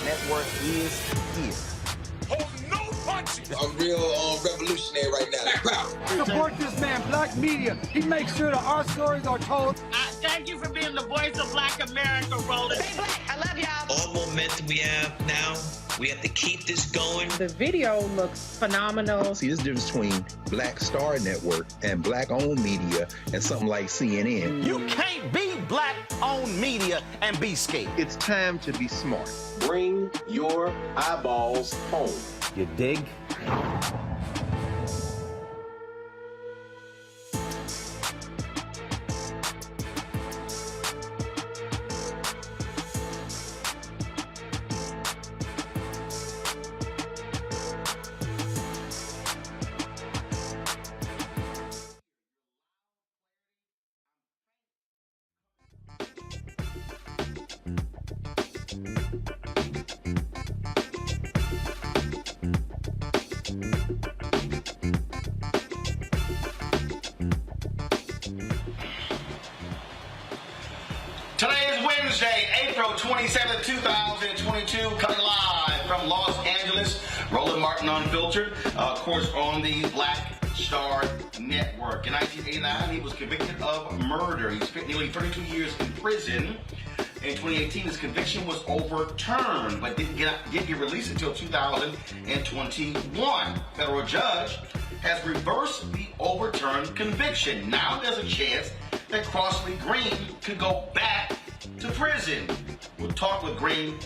Network is here. Hold no punches. I'm real revolutionary right now. Support this man, Black Media. He makes sure that our stories are told. Thank you for being the voice of Black America, Roland. Stay black. I love y'all. All momentum we have now, we have to keep this going. The video looks phenomenal. See, there's a difference between Black Star Network and Black-owned media and something like CNN. You can't be Black-owned media and be scared. It's time to be smart. Bring your eyeballs home. You dig? Today is Wednesday, April 27th, 2022, coming live from Los Angeles. Roland Martin Unfiltered, of course, on the Black Star Network. In 1989, he was convicted of murder. He spent nearly 32 years in prison. In 2018, his conviction was overturned, but didn't get released until 2021. Federal judge has reversed the overturned conviction. Now there's a chance that Crosley Green could go back to prison. We'll talk with Green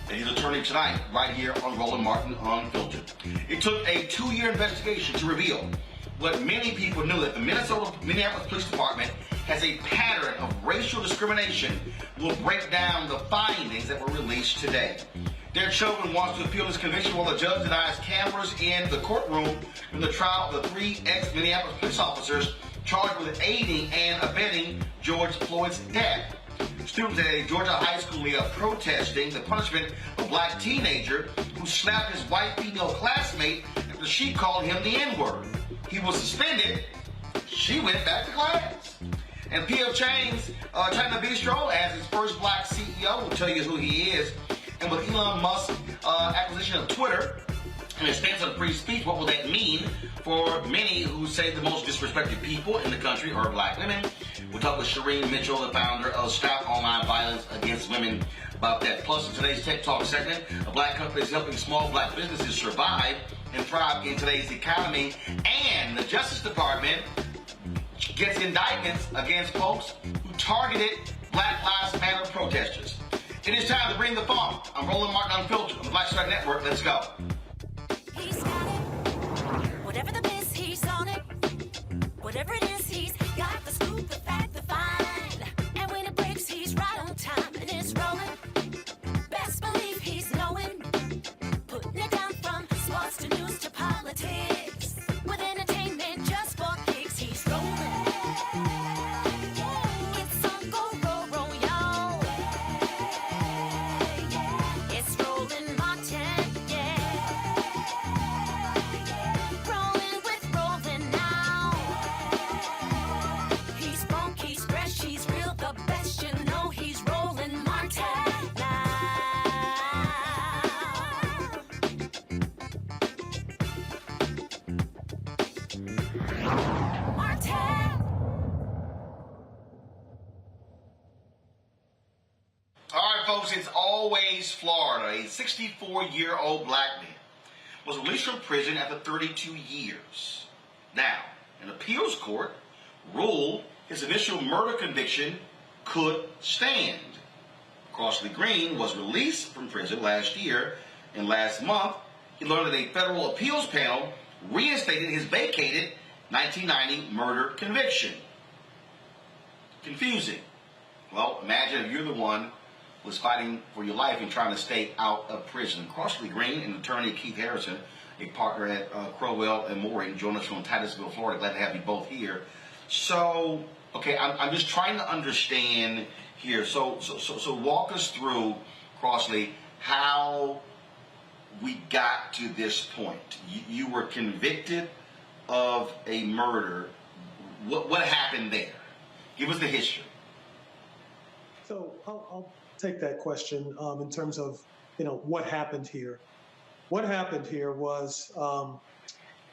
and his attorney tonight, right here on Roland Martin Unfiltered. It took a 2-year investigation to reveal what many people knew, that the Minneapolis Police Department has a pattern of racial discrimination. We'll break down the findings that were released today. Derek Chauvin wants to appeal his conviction while the judge denies cameras in the courtroom in the trial of the 3 ex-Minneapolis police officers charged with aiding and abetting George Floyd's death. Students at a Georgia high school are protesting the punishment of a black teenager who slapped his white female classmate after she called him the N-word. He was suspended. She went back to class. And P.F. Chang's China Bistro as his first black CEO. We'll tell you who he is. And with Elon Musk's acquisition of Twitter and his stance on free speech, what will that mean for many who say the most disrespected people in the country are black women? We'll talk with Shireen Mitchell, the founder of Stop Online Violence Against Women, about that. Plus, in today's Tech Talk segment, a black company is helping small black businesses survive and thrive in today's economy. And the Justice Department gets indictments against folks who targeted Black Lives Matter protesters. It is time to bring the funk. I'm Roland Martin Unfiltered on the Black Star Network. Let's go. He's got it. Whatever the biz, he's on it. Whatever it is, he's got the scoop, the fact, the find. And when it breaks, he's right on time and it's rolling. Best believe he's knowing. Putting it down from sports to news to politics. With entertainment just for kicks, he's rolling. It's on go, roll, roll, y'all. It's Roland Martin, yeah. Rolling with Roland now. He's funk, he's fresh, he's real, the best, you know he's Roland Martin now. All right, folks, it's always Florida. A 64-year-old black man was released from prison after 32 years. Now, an appeals court ruled his initial murder conviction could stand. Crosley Green was released from prison last year, and last month he learned that a federal appeals panel reinstated his vacated 1990 murder conviction. Confusing. Well, imagine if you're the one who was fighting for your life and trying to stay out of prison. Crosley Green and attorney Keith Harrison, a partner at Crowell and Mooring, join us from Titusville, Florida. Glad to have you both here. So, okay, I'm just trying to understand here. So walk us through, Crosley, how we got to this point. You were convicted of a murder. What happened there? Give us the history. So I'll take that question in terms of, what happened here. What happened here was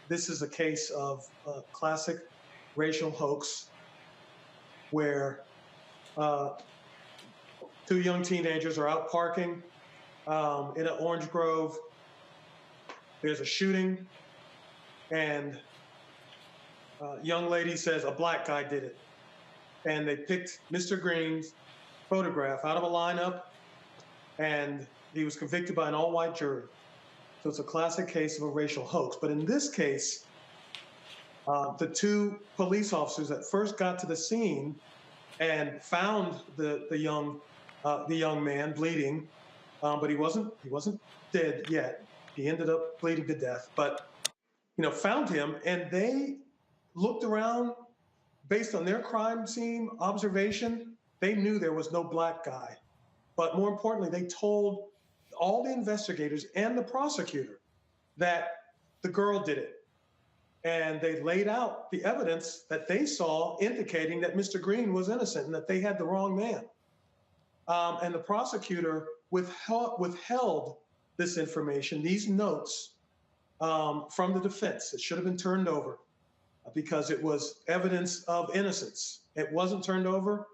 this is a case of a classic racial hoax where 2 young teenagers are out parking in an orange grove. There's a shooting, and a young lady says a black guy did it. And they picked Mr. Green's photograph out of a lineup, and he was convicted by an all-white jury. So it's a classic case of a racial hoax. But in this case, the 2 police officers that first got to the scene and found the young man bleeding, but he wasn't dead yet. He ended up bleeding to death, but found him, and they looked around based on their crime scene observation. They knew there was no black guy, but more importantly, they told all the investigators and the prosecutor that the girl did it. And they laid out the evidence that they saw indicating that Mr. Green was innocent and that they had the wrong man. And the prosecutor withheld this information, these notes, from the defense. It should have been turned over because it was evidence of innocence. It wasn't turned over.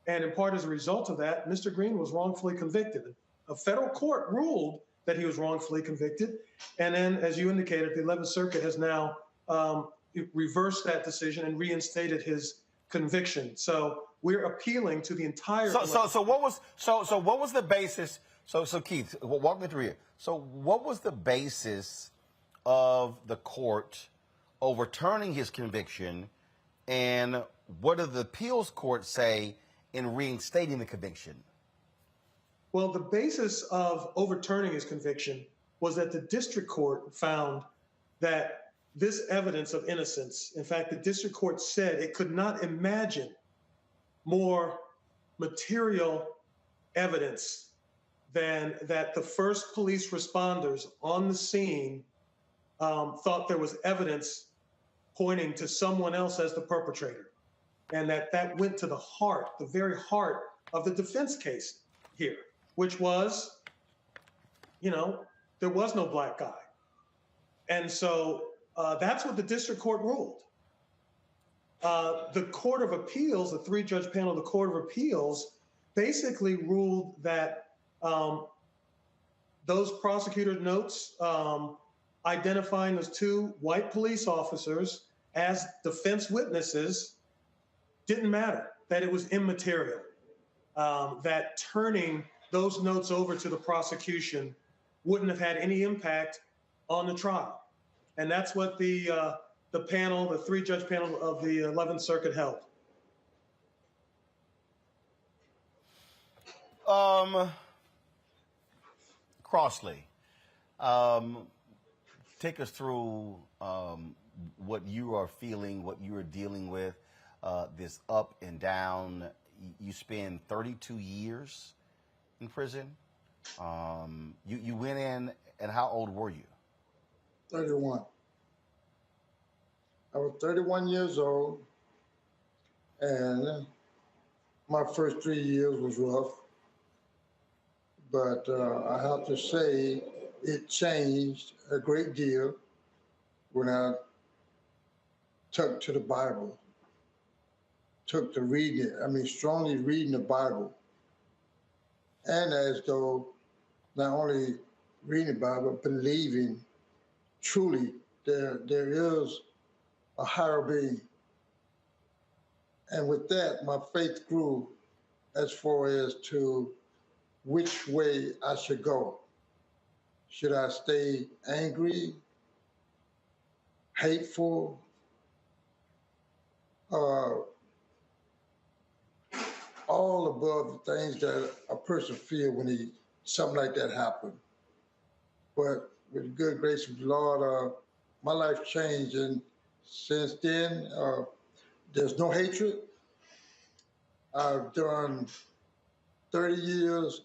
And in part as a result of that, Mr. Green was wrongfully convicted. A federal court ruled that he was wrongfully convicted. And then, as you indicated, the 11th Circuit has now reversed that decision and reinstated his conviction. So we're appealing to the entire. So what was the basis? So Keith, walk me through here. So what was the basis of the court overturning his conviction, and what did the appeals court say in reinstating the conviction? Well, the basis of overturning his conviction was that the district court found that this evidence of innocence, in fact, the district court said it could not imagine more material evidence than that the first police responders on the scene thought there was evidence pointing to someone else as the perpetrator. And that went to the heart, the very heart of the defense case here, which was, there was no black guy. And so that's what the district court ruled. The Court of Appeals, the three-judge panel of the Court of Appeals, basically ruled that those prosecutor notes identifying those two white police officers as defense witnesses didn't matter, that it was immaterial, that turning those notes over to the prosecution wouldn't have had any impact on the trial. And that's what the panel, the three-judge panel of the 11th Circuit held. Crosley, take us through what you are feeling, what you are dealing with, this up and down. You spend 32 years in prison. You went in, and how old were you? 31. I was 31 years old, and my first 3 years was rough. But I have to say it changed a great deal when I took to the Bible, took to reading it. Strongly reading the Bible. And as though not only reading the Bible, believing truly there is a higher being. And with that, my faith grew as far as to which way I should go. Should I stay angry, hateful, all above the things that a person feels when something like that happens. But with the good grace of the Lord, my life changed, and since then, there's no hatred. I've done 30 years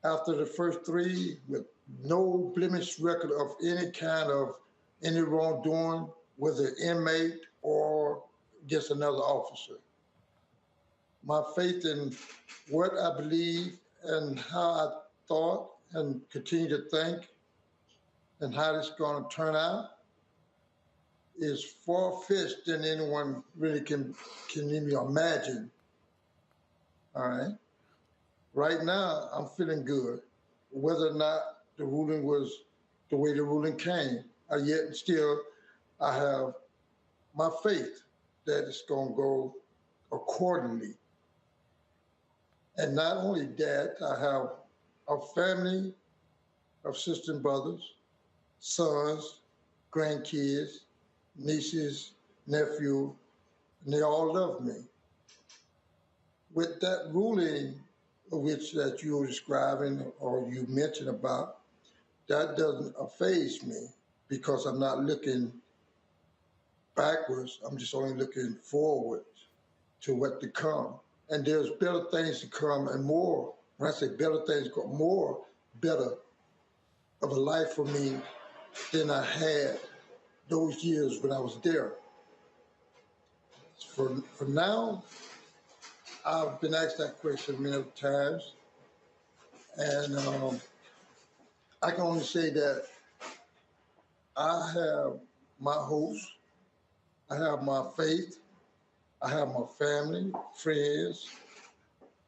after the first 3 with no blemish record of any kind of any wrongdoing, whether inmate or against another officer. My faith in what I believe and how I thought and continue to think and how it's going to turn out is far-fetched than anyone really can even imagine. All right? Right now, I'm feeling good. Whether or not the ruling was the way the ruling came, yet and still I have my faith that it's going to go accordingly. And not only that, I have a family of sisters and brothers, sons, grandkids, nieces, nephew, and they all love me. With that ruling, which that you were describing or you mentioned about, that doesn't faze me because I'm not looking backwards. I'm just only looking forward to what to come. And there's better things to come and more. When I say better things, more better of a life for me than I had those years when I was there. For now, I've been asked that question many times, and I can only say that I have my hopes, I have my faith, I have my family, friends,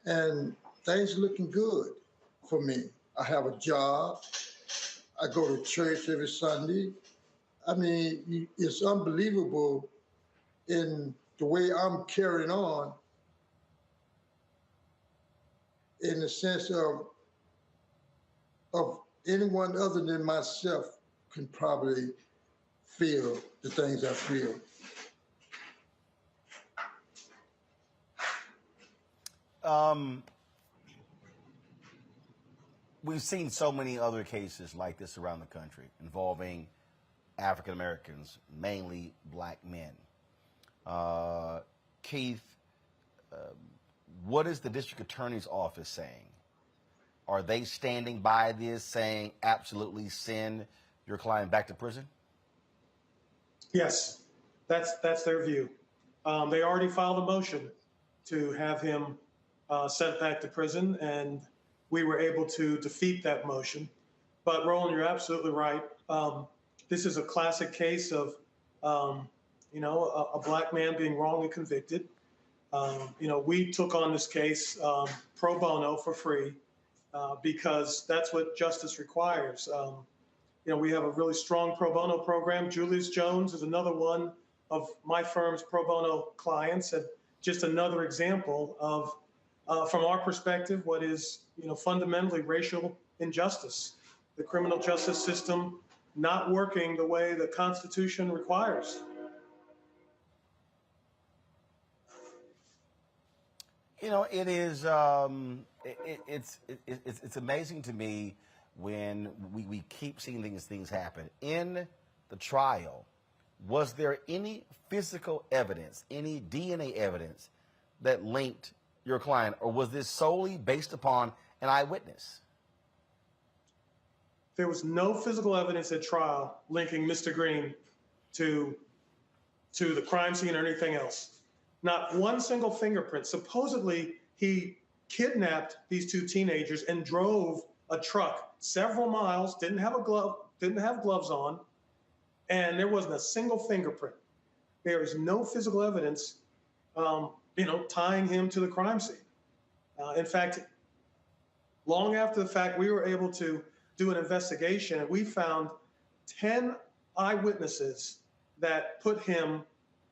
and things are looking good for me. I have a job. I go to church every Sunday. I mean, it's unbelievable in the way I'm carrying on, in the sense of anyone other than myself can probably feel the things I feel. We've seen so many other cases like this around the country involving African Americans, mainly black men. Keith, what is the district attorney's office saying? Are they standing by this, saying absolutely send your client back to prison? Yes, that's their view. They already filed a motion to have him sent back to prison, and we were able to defeat that motion. But Roland, you're absolutely right. This is a classic case of, a black man being wrongly convicted. We took on this case pro bono for free because that's what justice requires. We have a really strong pro bono program. Julius Jones is another one of my firm's pro bono clients, and just another example of, from our perspective, what is fundamentally racial injustice. The criminal justice system not working the way the Constitution requires. It is. It's amazing to me when we keep seeing these things happen. In the trial, was there any physical evidence, any DNA evidence that linked your client, or was this solely based upon an eyewitness? There was no physical evidence at trial linking Mr. Green to the crime scene or anything else. Not one single fingerprint. Supposedly, he kidnapped these two teenagers and drove a truck several miles, didn't have gloves on, and there wasn't a single fingerprint. There is no physical evidence, tying him to the crime scene. In fact, long after the fact, we were able to do an investigation, and we found 10 eyewitnesses that put him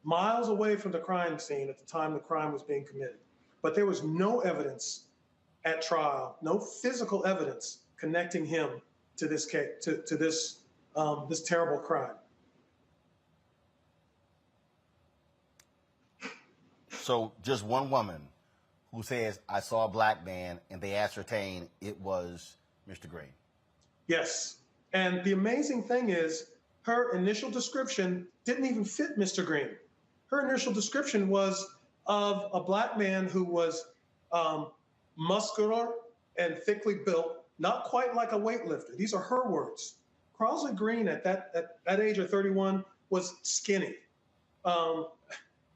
miles away from the crime scene at the time the crime was being committed. But there was no evidence at trial, no physical evidence connecting him to this case, to this terrible crime. So just one woman who says, I saw a black man, and they ascertain it was Mr. Green. Yes. And the amazing thing is, her initial description didn't even fit Mr. Green. Her initial description was of a black man who was muscular and thickly built, not quite like a weightlifter. These are her words. Crosley Green at that age of 31 was skinny.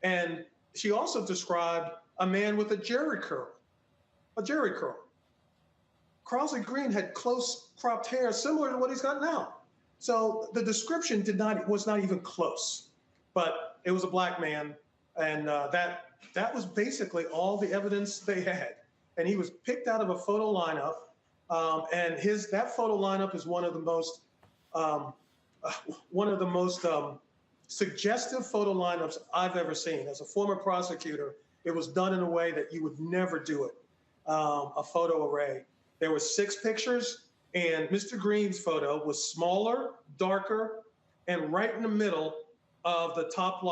And she also described a man with a jerry curl. Crosley Green had close cropped hair similar to what he's got now. So the description was not even close, but it was a black man, and that was basically all the evidence they had. And he was picked out of a photo lineup, and that photo lineup is one of the most suggestive photo lineups I've ever seen. As a former prosecutor, it was done in a way that you would never do it. A photo array. There were 6 pictures, and Mr. Green's photo was smaller, darker, and right in the middle of the top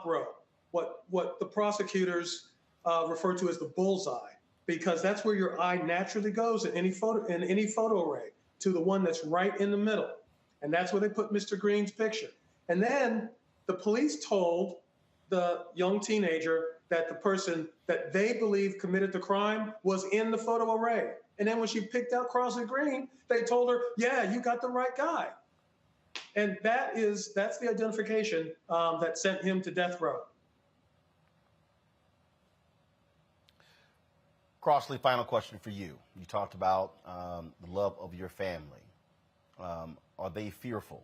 row. What the prosecutors refer to as the bullseye, because that's where your eye naturally goes in any photo array, to the one that's right in the middle. And that's where they put Mr. Green's picture. And then the police told the young teenager that the person that they believed committed the crime was in the photo array. And then when she picked out Crosley Green, they told her, yeah, you got the right guy. And that's the identification that sent him to death row. Crosley, final question for you. You talked about the love of your family. Are they fearful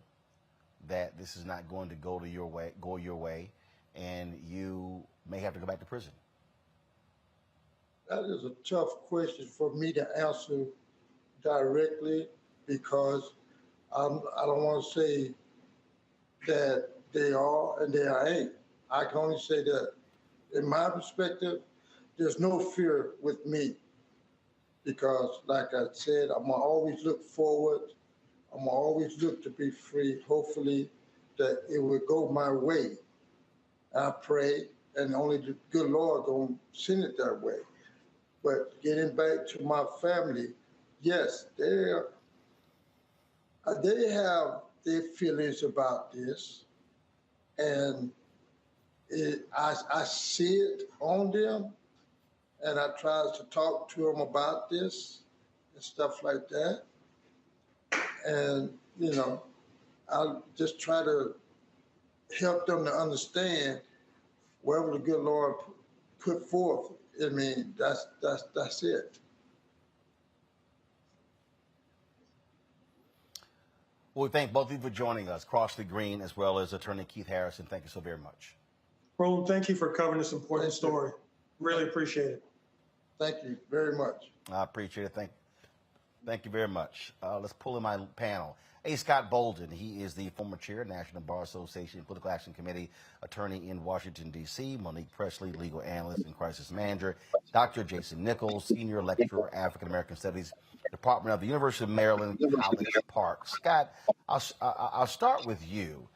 that this is not going to go your way, and you may have to go back to prison? that is a tough question for me to answer directly because I don't want to say that they are and they ain't. I can only say that in my perspective, there's no fear with me because, like I said, I'm gonna always look forward. I'm gonna always look to be free. Hopefully, that it will go my way. I pray, and only the good Lord gonna send it that way. But getting back to my family, yes, they have their feelings about this, and I see it on them, and I try to talk to them about this and stuff like that. And, you know, I just try to help them to understand wherever the good Lord put forth. I mean, that's it. Well, we thank both of you for joining us, Crosley Green as well as Attorney Keith Harrison. Thank you so very much. Roland, thank you for covering this important story. Really appreciate it. Thank you very much. I appreciate it. Thank you very much. Let's pull in my panel. A. Scott Bolden, he is the former chair, National Bar Association Political Action Committee attorney in Washington, D.C. Monique Presley, legal analyst and crisis manager. Dr. Jason Nichols, senior lecturer, African American Studies, Department of the University of Maryland, College Park. Scott, I'll start with you.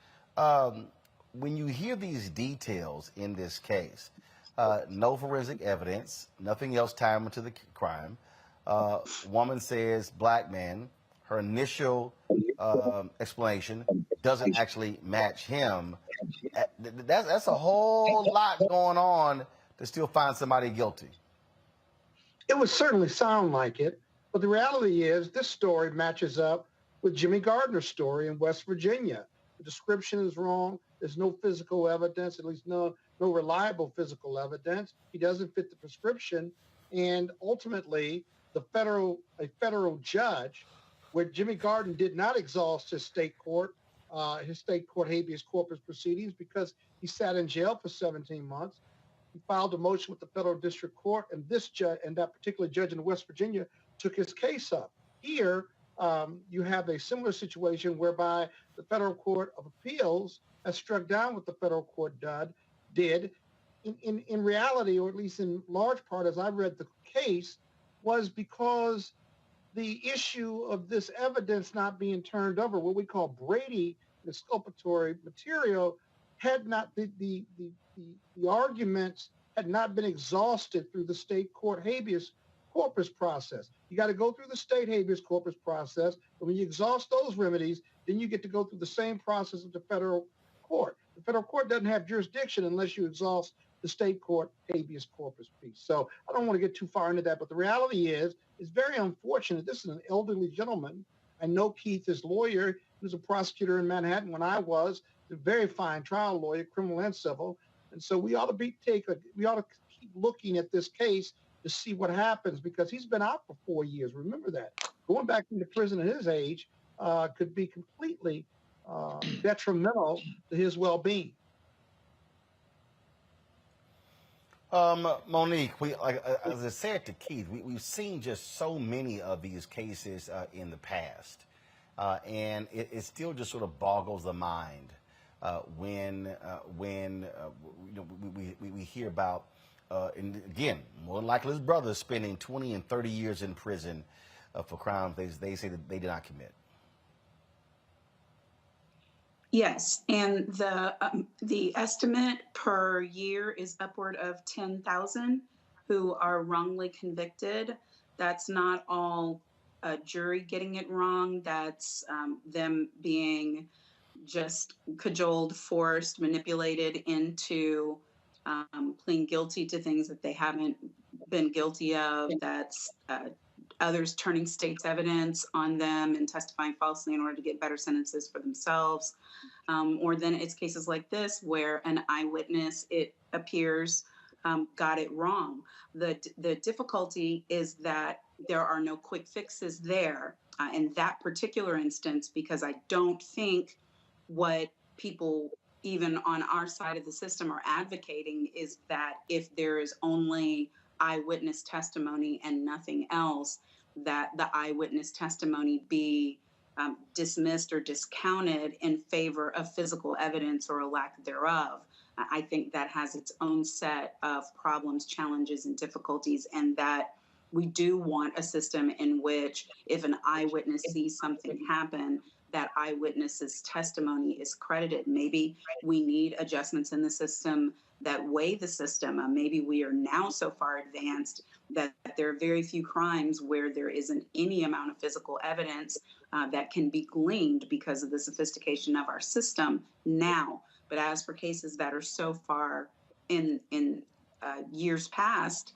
When you hear these details in this case, no forensic evidence, nothing else tied to the crime. Woman says black man. Her initial explanation doesn't actually match him. That's a whole lot going on to still find somebody guilty. It would certainly sound like it, but the reality is this story matches up with Jimmy Gardner's story in West Virginia. The description is wrong. There's no physical evidence, at least no reliable physical evidence. He doesn't fit the prescription, and ultimately, a federal judge, where Jimmy Gardner did not exhaust his state court habeas corpus proceedings because he sat in jail for 17 months. He filed a motion with the federal district court, and this judge, and that particular judge in West Virginia, took his case up. Here, you have a similar situation whereby the federal court of appeals has struck down what the federal court did. In reality, or at least in large part, as I read the case, was because the issue of this evidence not being turned over, what we call Brady, the exculpatory material, had not the arguments had not been exhausted through the state court habeas corpus process. You got to go through the state habeas corpus process, but when you exhaust those remedies, then you get to go through the same process of the federal court. The federal court doesn't have jurisdiction unless you exhaust the state court habeas corpus piece. So I don't want to get too far into that, but the reality is, it's very unfortunate. This is an elderly gentleman. I know Keith, his lawyer. He was a prosecutor in Manhattan when I was, a very fine trial lawyer, criminal and civil. And so we ought to keep looking at this case to see what happens, because he's been out for 4 years. Remember that. Going back into prison at his age could be completely detrimental to his well-being. Monique, as I said to Keith, we've seen just so many of these cases in the past, and it still just sort of boggles the mind when we hear about, and again, more than likely his brother spending 20 and 30 years in prison for crimes they say that they did not commit. Yes, and the estimate per year is upward of 10,000 who are wrongly convicted. That's not all a jury getting it wrong. That's them being just cajoled, forced, manipulated into pleading guilty to things that they haven't been guilty of. That's others turning state's evidence on them and testifying falsely in order to get better sentences for themselves. Or then it's cases like this where an eyewitness, it appears, got it wrong. The difficulty is that there are no quick fixes there in that particular instance, because I don't think what people even on our side of the system are advocating is that if there is only eyewitness testimony and nothing else, that the eyewitness testimony be dismissed or discounted in favor of physical evidence or a lack thereof. I think that has its own set of problems, challenges, and difficulties, and that we do want a system in which if an eyewitness sees something happen, that eyewitness's testimony is credited. Maybe we need adjustments in the system that weigh the system. Maybe we are now so far advanced that there are very few crimes where there isn't any amount of physical evidence that can be gleaned because of the sophistication of our system now. But as for cases that are so far in years past,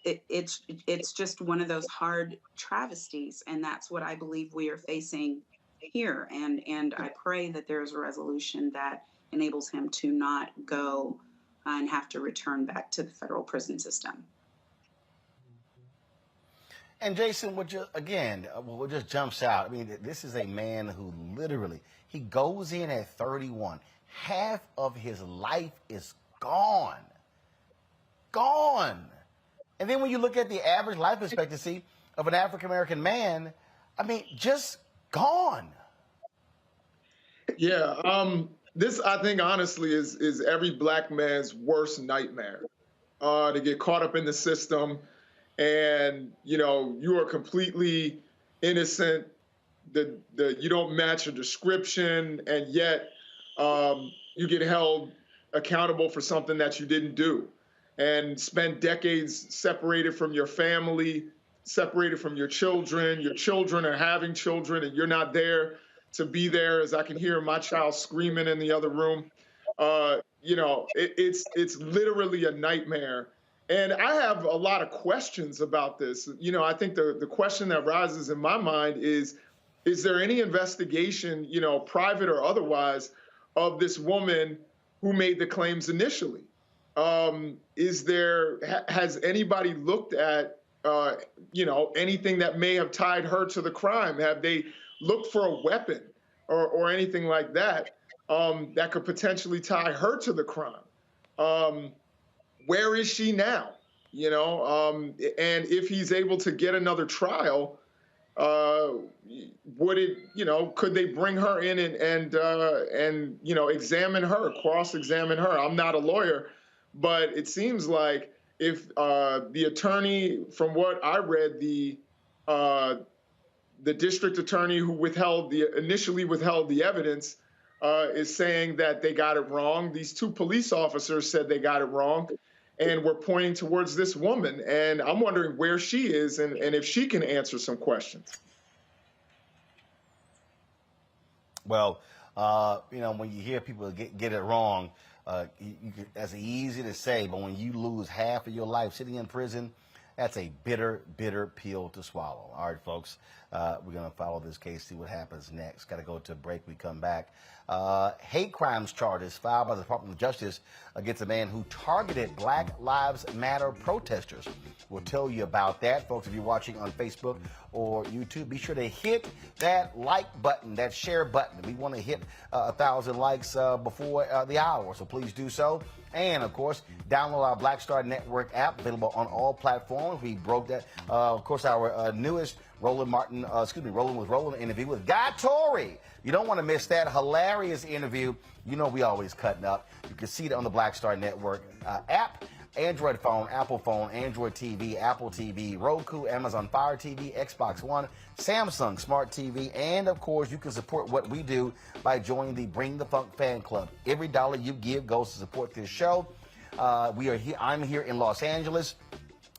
it's just one of those hard travesties, and that's what I believe we are facing here. And I pray that there's a resolution that enables him to not go and have to return back to the federal prison system. And Jason, what just jumps out, I mean, this is a man who literally, he goes in at 31. Half of his life is gone. Gone. And then when you look at the average life expectancy of an African-American man, I mean, just gone. Yeah, this, I think, honestly, is every black man's worst nightmare, to get caught up in the system and, you are completely innocent, you don't match a description, and yet you get held accountable for something that you didn't do, and spend decades separated from your family, separated from your children. Your children are having children, and you're not there to be there, as I can hear my child screaming in the other room. It's literally a nightmare. And I have a lot of questions about this. I think the question that rises in my mind is there any investigation, private or otherwise, of this woman who made the claims initially? Has anybody looked at, anything that may have tied her to the crime? Have they looked for a weapon or anything like that that could potentially tie her to the crime? Where is she now? And if he's able to get another trial, could they bring her in and examine her, cross-examine her? I'm not a lawyer, but it seems like if the attorney, from what I read, the district attorney who initially withheld the evidence is saying that they got it wrong. These two police officers said they got it wrong, and we're pointing towards this woman. And I'm wondering where she is and if she can answer some questions. Well, when you hear people get it wrong, that's easy to say, but when you lose half of your life sitting in prison, that's a bitter, bitter pill to swallow. All right, folks, we're going to follow this case, see what happens next. Got to go to a break. We come back. Hate crimes charges filed by the Department of Justice against a man who targeted Black Lives Matter protesters. We'll tell you about that. Folks, if you're watching on Facebook or YouTube, be sure to hit that like button, that share button. We want to hit 1,000 likes before the hour, so please do so. And, of course, download our Black Star Network app, available on all platforms. We broke that, of course, our newest Rolling with Roland interview with Guy Torrey. You don't want to miss that hilarious interview. We always cutting up. You can see it on the Black Star Network app. Android phone, Apple phone, Android TV, Apple TV, Roku, Amazon Fire TV, Xbox One, Samsung Smart TV, and of course you can support what we do by joining the Bring the Funk fan club. Every dollar you give goes to support this show. We are here. I'm here in Los Angeles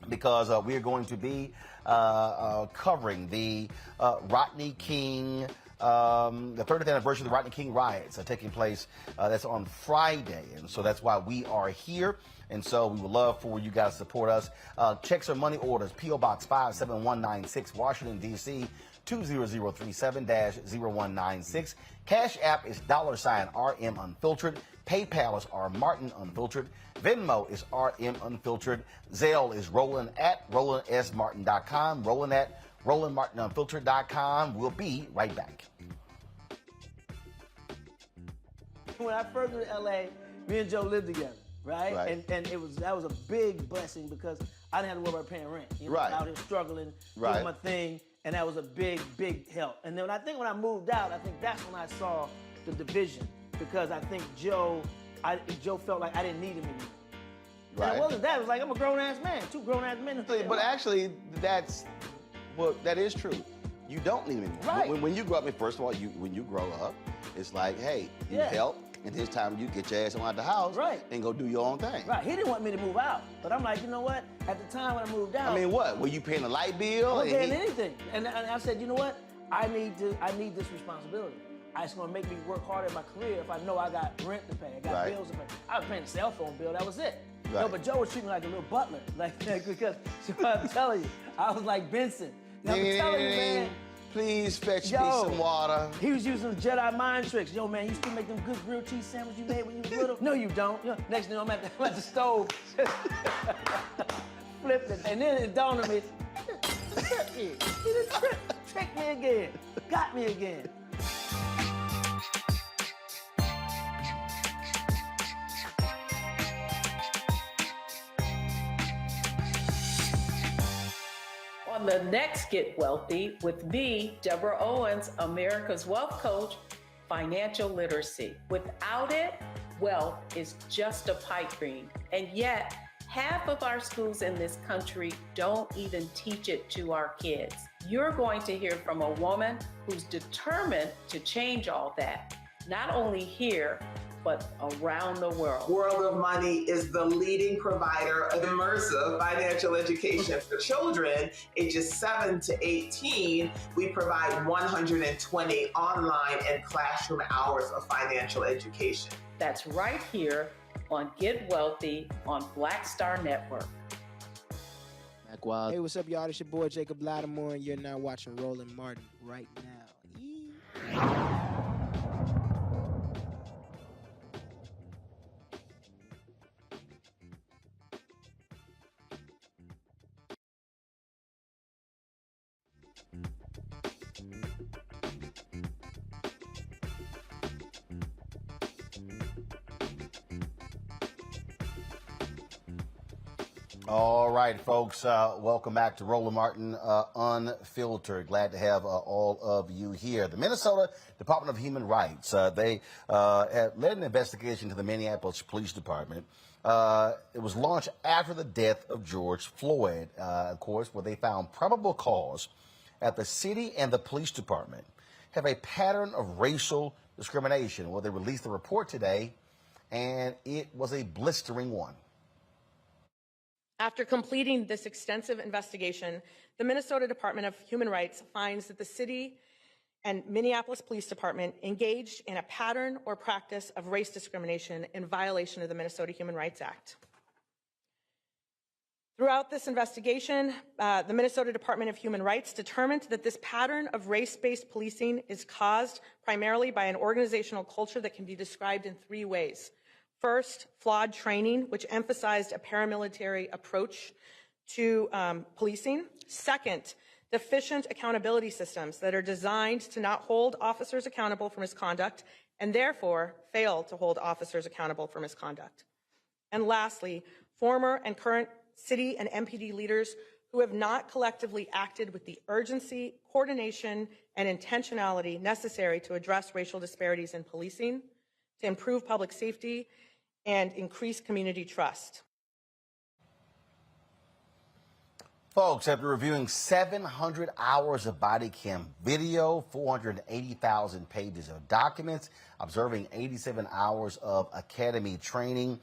because we are going to be covering the Rodney King. The 30th anniversary of the Rodney King riots are taking place. That's on Friday, and so that's why we are here. And so we would love for you guys to support us. Checks or money orders, P.O. Box 57196, Washington, D.C., 20037-0196. Cash App is $RM Unfiltered. PayPal is R Martin Unfiltered. Venmo is RM Unfiltered. Zelle is Roland at RolandSMartin.com. Roland at RolandMartinUnfiltered.com. We'll be right back. When I first went to LA, me and Joe lived together, right? And that was a big blessing because I didn't have to worry about paying rent. You know, Right. out here struggling, Right. doing my thing, and that was a big, big help. And then when I moved out, I think that's when I saw the division, because I think Joe felt like I didn't need him anymore. Right. And it wasn't that. It was like, I'm a grown-ass man, 2 grown-ass men. But actually, that is true. You don't need him anymore. Right. When you grow up, first of all, when you grow up, it's like, hey, you help, and this time you get your ass out the house and go do your own thing. Right. He didn't want me to move out, but I'm like, you know what? At the time when I moved out, I mean, what? Were you paying a light bill? I wasn't paying anything. And I said, you know what? I need this responsibility. It's going to make me work harder in my career if I know I got rent to pay, I got bills to pay. I was paying a cell phone bill, that was it. Right. No, but Joe was treating me like a little butler, because I'm telling you, I was like Benson. Now, I'm telling you, man. Please fetch me some water. He was using Jedi mind tricks. Yo, man, you still make them good grilled cheese sandwiches you made when you was little? No, you don't. Next thing I'm at the stove, flipped it, and then it dawned on me, he just tricked me again, got me again. On the next Get Wealthy with me, Deborah Owens, America's Wealth Coach, financial literacy. Without it, wealth is just a pipe dream. And yet, half of our schools in this country don't even teach it to our kids. You're going to hear from a woman who's determined to change all that, not only here, but around the world. World of Money is the leading provider of immersive financial education for children ages 7 to 18. We provide 120 online and classroom hours of financial education. That's right here on Get Wealthy on Black Star Network. Hey, what's up, y'all? It's your boy Jacob Lattimore, and you're now watching Roland Martin right now. All right, folks, welcome back to Roland Martin Unfiltered. Glad to have all of you here. The Minnesota Department of Human Rights, they have led an investigation to the Minneapolis Police Department. It was launched after the death of George Floyd, of course, where they found probable cause at the city and the police department have a pattern of racial discrimination. Well, they released the report today, and it was a blistering one. After completing this extensive investigation, the Minnesota Department of Human Rights finds that the city and Minneapolis Police Department engaged in a pattern or practice of race discrimination in violation of the Minnesota Human Rights Act. Throughout this investigation, the Minnesota Department of Human Rights determined that this pattern of race-based policing is caused primarily by an organizational culture that can be described in 3 ways. First, flawed training, which emphasized a paramilitary approach to policing. Second, deficient accountability systems that are designed to not hold officers accountable for misconduct and therefore fail to hold officers accountable for misconduct. And lastly, former and current city and MPD leaders who have not collectively acted with the urgency, coordination, and intentionality necessary to address racial disparities in policing, to improve public safety, and increase community trust. Folks, after reviewing 700 hours of body cam video, 480,000 pages of documents, observing 87 hours of academy training,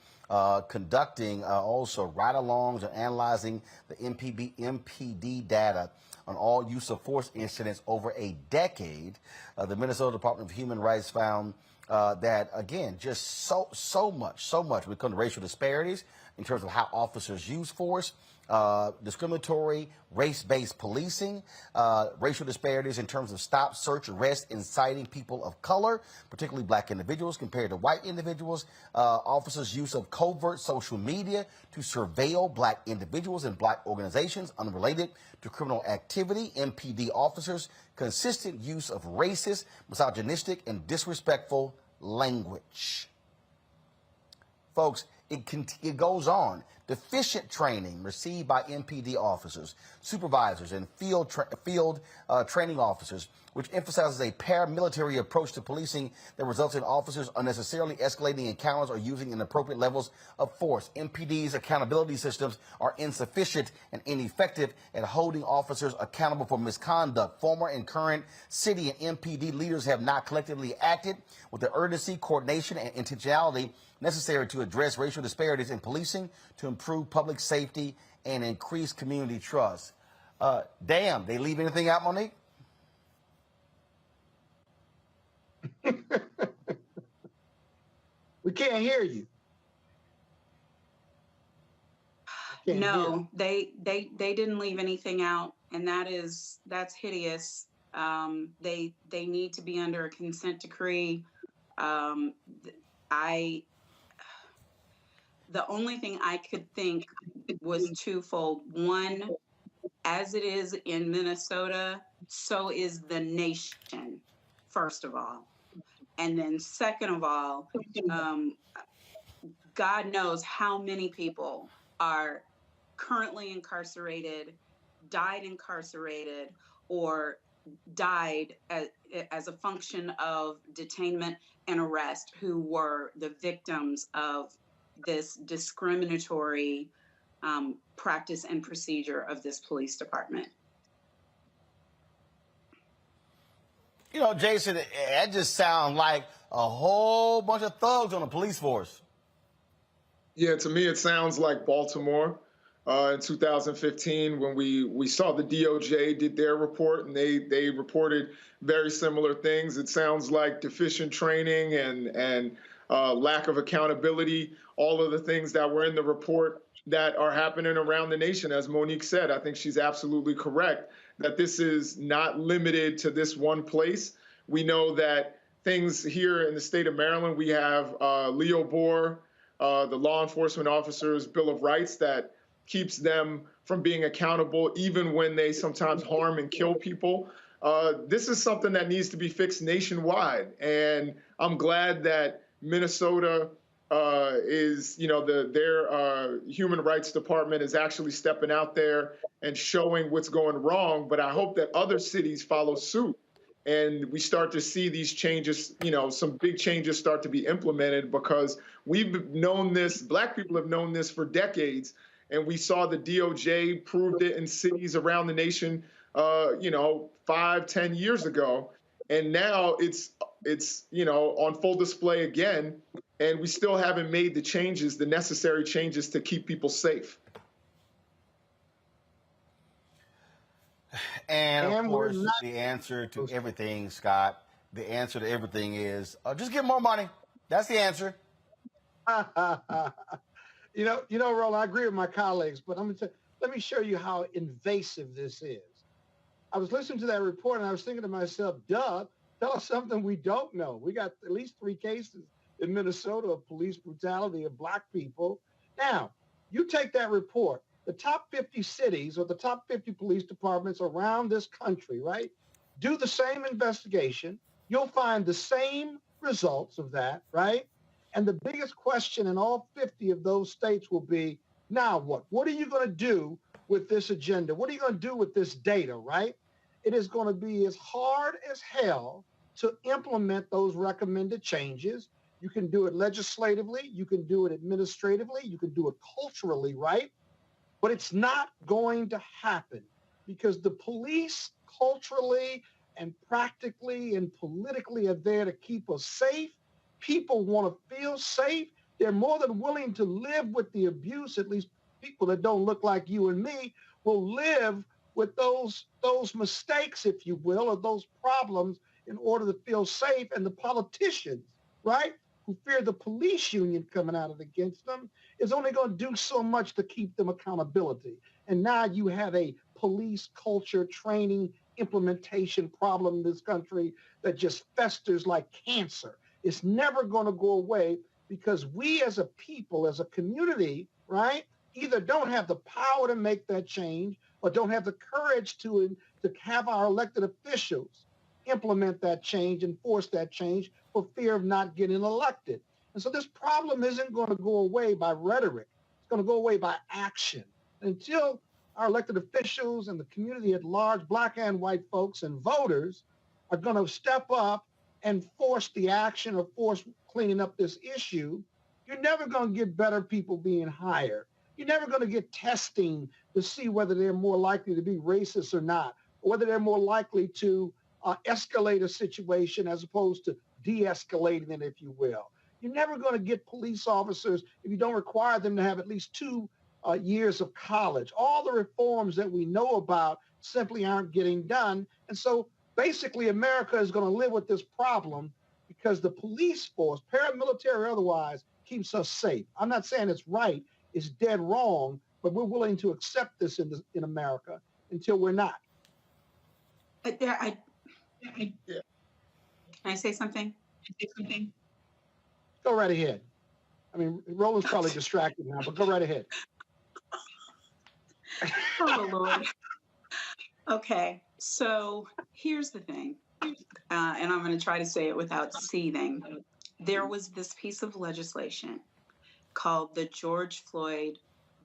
conducting also ride-alongs and analyzing the MPD data on all use of force incidents over a decade, the Minnesota Department of Human Rights found that, again, just so much when it comes to racial disparities in terms of how officers use force, discriminatory, race-based policing, racial disparities in terms of stop, search, arrest, inciting people of color, particularly black individuals compared to white individuals, officers' use of covert social media to surveil black individuals and black organizations unrelated to criminal activity, MPD officers' consistent use of racist, misogynistic, and disrespectful language. Folks, it goes on. deficient training received by MPD officers, supervisors, and field training officers, which emphasizes a paramilitary approach to policing that results in officers unnecessarily escalating encounters or using inappropriate levels of force. MPD's accountability systems are insufficient and ineffective at holding officers accountable for misconduct. Former and current city and MPD leaders have not collectively acted with the urgency, coordination, and intentionality necessary to address racial disparities in policing, to improve public safety, and increase community trust. Damn, they leave anything out, Monique? We can't hear you. No, they didn't leave anything out, and that's hideous. They need to be under a consent decree. The only thing I could think was twofold. One, as it is in Minnesota, so is the nation, first of all. And then second of all, God knows how many people are currently incarcerated, died incarcerated, or died as a function of detainment and arrest who were the victims of this discriminatory practice and procedure of this police department. You know, Jason, that just sounds like a whole bunch of thugs on the police force. Yeah, to me, it sounds like Baltimore in 2015 when we saw the DOJ did their report, and they reported very similar things. It sounds like deficient training and lack of accountability, all of the things that were in the report that are happening around the nation. As Monique said, I think she's absolutely correct that this is not limited to this one place. We know that things here in the state of Maryland, we have Leo Bohr, the Law Enforcement Officers' Bill of Rights that keeps them from being accountable even when they sometimes harm and kill people. This is something that needs to be fixed nationwide. And I'm glad that Minnesota is, their human rights department is actually stepping out there and showing what's going wrong. But I hope that other cities follow suit and we start to see these changes, some big changes start to be implemented, because we've known this, Black people have known this for decades. And we saw the DOJ proved it in cities around the nation, 5-10 years ago. And now it's on full display again, and we still haven't made the necessary changes to keep people safe. And of course, the answer to everything, Scott, the answer to everything is just give more money. That's the answer. Roland, I agree with my colleagues, but let me show you how invasive this is. I was listening to that report and I was thinking to myself, tell us something we don't know. We got at least 3 cases in Minnesota of police brutality of Black people. Now, you take that report, the top 50 cities or the top 50 police departments around this country, right? Do the same investigation. You'll find the same results of that, right? And the biggest question in all 50 of those states will be, now what? What are you going to do with this agenda? What are you going to do with this data, right? It is going to be as hard as hell to implement those recommended changes. You can do it legislatively, you can do it administratively, you can do it culturally, right? But it's not going to happen because the police culturally and practically and politically are there to keep us safe. People want to feel safe. They're more than willing to live with the abuse. At least people that don't look like you and me will live with those mistakes, if you will, or those problems in order to feel safe. And the politicians, right, who fear the police union coming out against them, is only going to do so much to keep them accountability. And now you have a police culture training implementation problem in this country that just festers like cancer. It's never going to go away because we as a people, as a community, right, either don't have the power to make that change or don't have the courage to have our elected officials implement that change and force that change for fear of not getting elected. And so this problem isn't going to go away by rhetoric. It's going to go away by action. Until our elected officials and the community at large, black and white folks and voters, are going to step up and force the action or force cleaning up this issue, you're never going to get better people being hired. You're never going to get testing to see whether they're more likely to be racist or not, or whether they're more likely to escalate a situation as opposed to de-escalating it, if you will. You're never going to get police officers if you don't require them to have at least 2 years of college. All the reforms that we know about simply aren't getting done. And so basically America is going to live with this problem because the police force, paramilitary or otherwise, keeps us safe. I'm not saying it's right, it's dead wrong, but we're willing to accept this in America until we're not. Can I say something? Go right ahead. I mean, Roland's probably distracted now, but go right ahead. Oh, Lord. Okay, so here's the thing, and I'm going to try to say it without seething. There was this piece of legislation called the George Floyd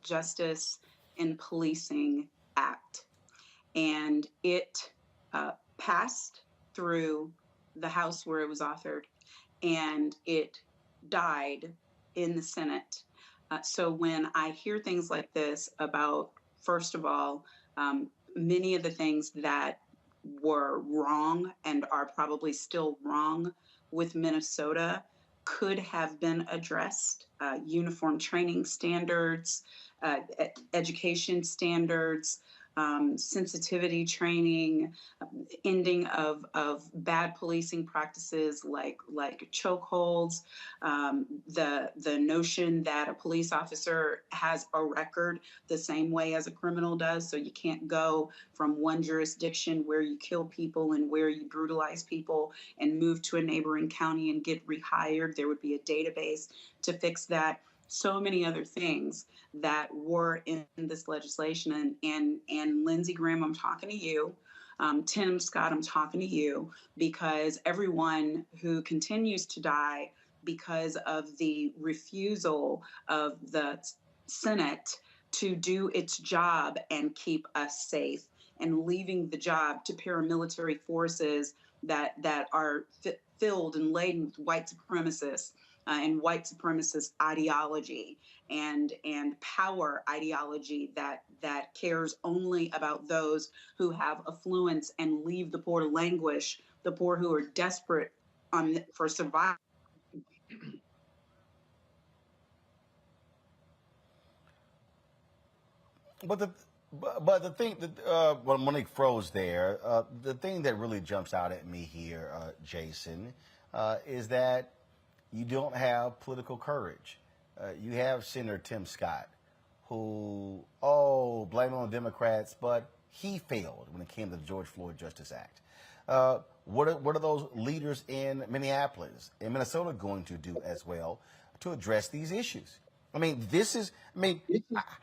Justice in Policing Act, and it passed through the House where it was authored, and it died in the Senate. So when I hear things like this about, first of all, many of the things that were wrong and are probably still wrong with Minnesota could have been addressed. Uniform training standards, education standards, sensitivity training, ending of bad policing practices like chokeholds, the notion that a police officer has a record the same way as a criminal does, so you can't go from one jurisdiction where you kill people and where you brutalize people and move to a neighboring county and get rehired. There would be a database to fix that. So many other things that were in this legislation. And Lindsey Graham, I'm talking to you. Tim Scott, I'm talking to you, because everyone who continues to die because of the refusal of the Senate to do its job and keep us safe, and leaving the job to paramilitary forces that are filled and laden with white supremacists and white supremacist ideology and power ideology that cares only about those who have affluence and leave the poor to languish, the poor who are desperate for survival. But the thing that well, Monique froze there. The thing that really jumps out at me here, Jason, is that you don't have political courage. You have Senator Tim Scott, who, blame on the Democrats, but he failed when it came to the George Floyd Justice Act. What are those leaders in Minneapolis and Minnesota going to do as well to address these issues? I mean,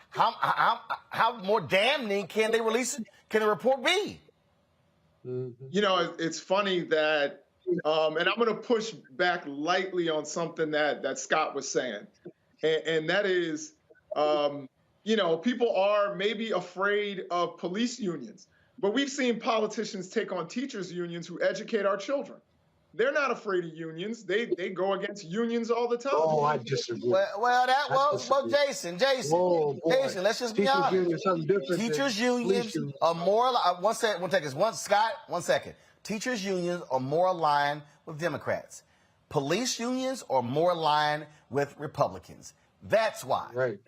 how more damning can they release it? Can the report be? You know, it's funny that, and I'm going to push back lightly on something that Scott was saying, and that is, you know, people are maybe afraid of police unions, but we've seen politicians take on teachers' unions who educate our children. They're not afraid of unions. They go against unions all the time. Oh, I disagree. Well, Jason, let's just be honest. Teachers' unions are more. One second. Teachers' unions are more aligned with Democrats. Police unions are more aligned with Republicans. That's why. Right.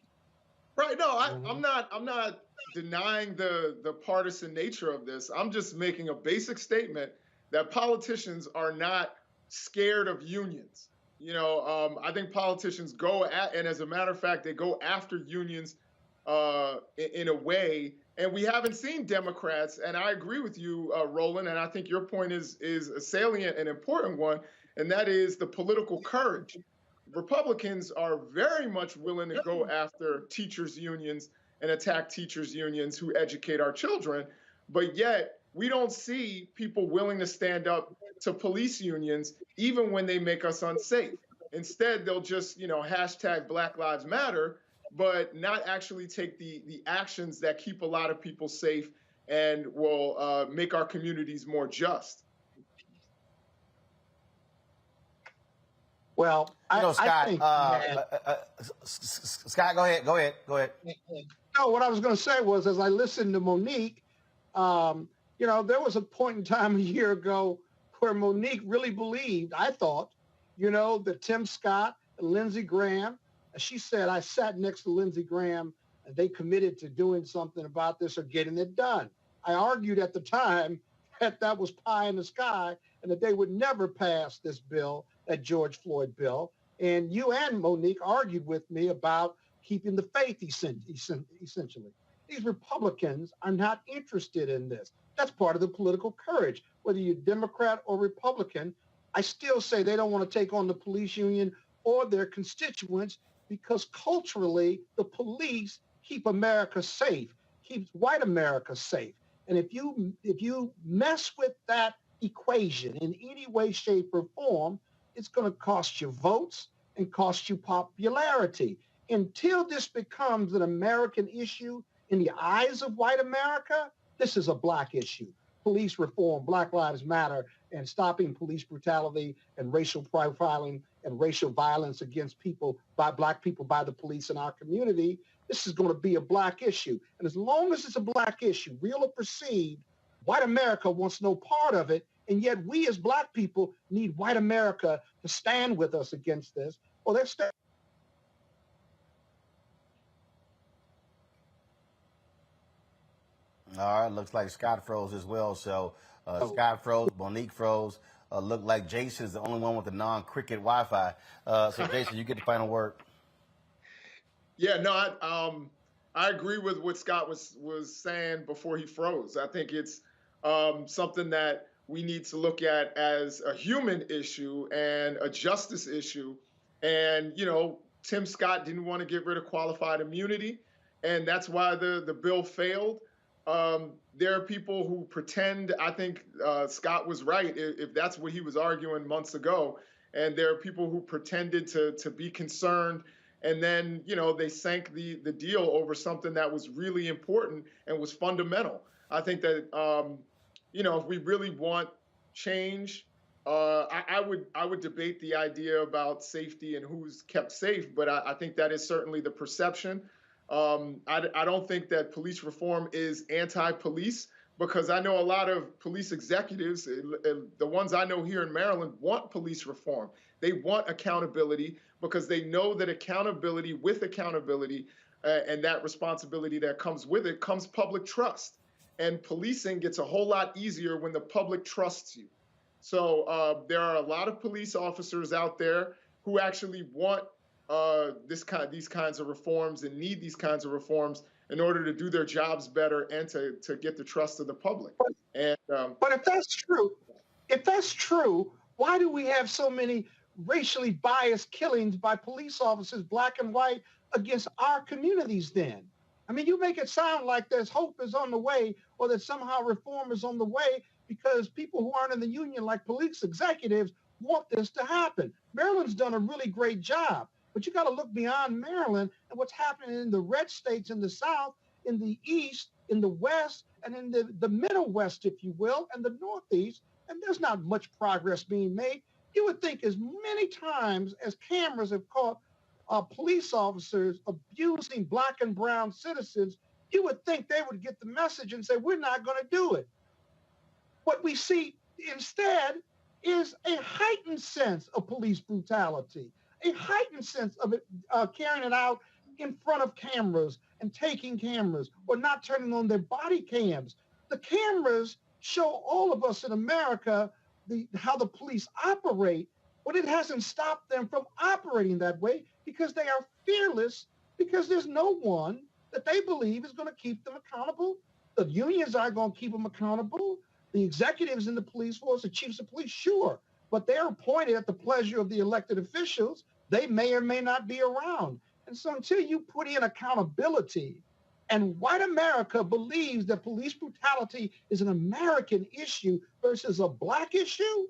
No, I'm not denying the partisan nature of this. I'm just making a basic statement that politicians are not scared of unions. You know, I think politicians and as a matter of fact, they go after unions in a way. And we haven't seen Democrats, and I agree with you, Roland, and I think your point is a salient and important one, and that is the political courage. Republicans are very much willing to go after teachers' unions and attack teachers' unions who educate our children, but yet we don't see people willing to stand up to police unions, even when they make us unsafe. Instead, they'll just, hashtag Black Lives Matter, but not actually take the actions that keep a lot of people safe and will make our communities more just. Well, Scott, I think Scott, go ahead. No, what I was going to say was, as I listened to Monique, there was a point in time a year ago where Monique really believed, I thought, that Tim Scott and Lindsey Graham, as she said, I sat next to Lindsey Graham and they committed to doing something about this or getting it done. I argued at the time that was pie in the sky and that they would never pass this bill, that George Floyd bill. And you and Monique argued with me about keeping the faith, essentially. These Republicans are not interested in this. That's part of the political courage. Whether you're Democrat or Republican, I still say they don't want to take on the police union or their constituents because culturally, the police keep America safe, keeps white America safe. And if you mess with that equation in any way, shape, or form, it's going to cost you votes and cost you popularity. Until this becomes an American issue in the eyes of white America, this is a black issue. Police reform, Black Lives Matter, and stopping police brutality and racial profiling and racial violence against black people by the police in our community, this is going to be a black issue. And as long as it's a black issue, real or perceived, white America wants no part of it. And yet we as black people need white America to stand with us against this. Well, they're All right, looks like Scott froze as well. So Scott froze, Monique froze. Looked like Jason's the only one with the non-cricket Wi-Fi. So Jason, you get the final word. Yeah, no, I agree with what Scott was saying before he froze. I think it's something that we need to look at as a human issue and a justice issue. And, Tim Scott didn't want to get rid of qualified immunity, and that's why the bill failed. There are people who pretend, I think Scott was right, if that's what he was arguing months ago. And there are people who pretended to be concerned. And then, they sank the deal over something that was really important and was fundamental. I think that, if we really want change, I would debate the idea about safety and who's kept safe. But I think that is certainly the perception. I don't think that police reform is anti-police, because I know a lot of police executives, the ones I know here in Maryland, want police reform. They want accountability because they know that accountability and that responsibility that comes with it comes public trust. And policing gets a whole lot easier when the public trusts you. So there are a lot of police officers out there who actually want these kinds of reforms and need these kinds of reforms in order to do their jobs better and to get the trust of the public. And but if that's true, why do we have so many racially biased killings by police officers, black and white, against our communities then? I mean, you make it sound like there's hope is on the way or that somehow reform is on the way because people who aren't in the union, like police executives, want this to happen. Maryland's done a really great job. But you got to look beyond Maryland and what's happening in the red states in the South, in the East, in the West, and in the Middle West, if you will, and the Northeast. And there's not much progress being made. You would think as many times as cameras have caught police officers abusing black and brown citizens, you would think they would get the message and say, we're not going to do it. What we see instead is a heightened sense of police brutality, a heightened sense of it carrying it out in front of cameras and taking cameras or not turning on their body cams. The cameras show all of us in America how the police operate, but it hasn't stopped them from operating that way because they are fearless, because there's no one that they believe is going to keep them accountable. The unions aren't going to keep them accountable. The executives in the police force, the chiefs of police, sure, but they're appointed at the pleasure of the elected officials. They may or may not be around. And so until you put in accountability, and white America believes that police brutality is an American issue versus a black issue,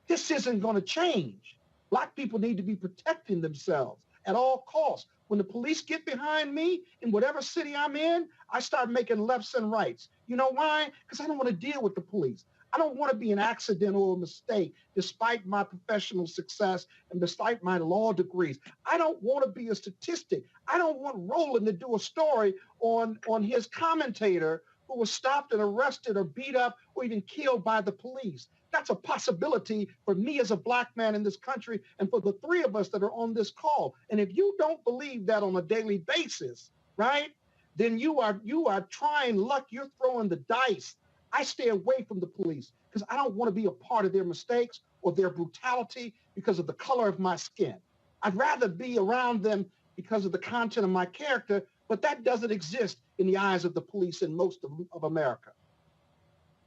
this isn't going to change. Black people need to be protecting themselves at all costs. When the police get behind me in whatever city I'm in, I start making lefts and rights. You know why? Because I don't want to deal with the police. I don't want to be an accident or a mistake, despite my professional success and despite my law degrees. I don't want to be a statistic. I don't want Roland to do a story on his commentator who was stopped and arrested or beat up or even killed by the police. That's a possibility for me as a black man in this country and for the three of us that are on this call. And if you don't believe that on a daily basis, right, then you are trying luck. You're throwing the dice. I stay away from the police because I don't want to be a part of their mistakes or their brutality because of the color of my skin. I'd rather be around them because of the content of my character, but that doesn't exist in the eyes of the police in most of America.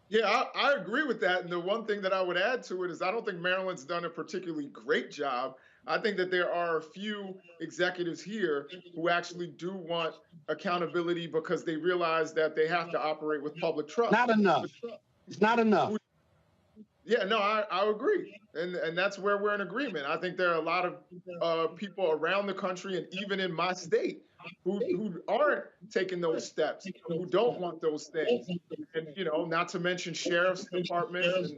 Yeah, I agree with that. And the one thing that I would add to it is I don't think Maryland's done a particularly great job. I think that there are a few executives here who actually do want accountability because they realize that they have to operate with public trust. Not enough. It's not enough. Yeah, no, I agree. And that's where we're in agreement. I think there are a lot of people around the country and even in my state who aren't taking those steps, who don't want those things. And, you know, not to mention sheriff's departments.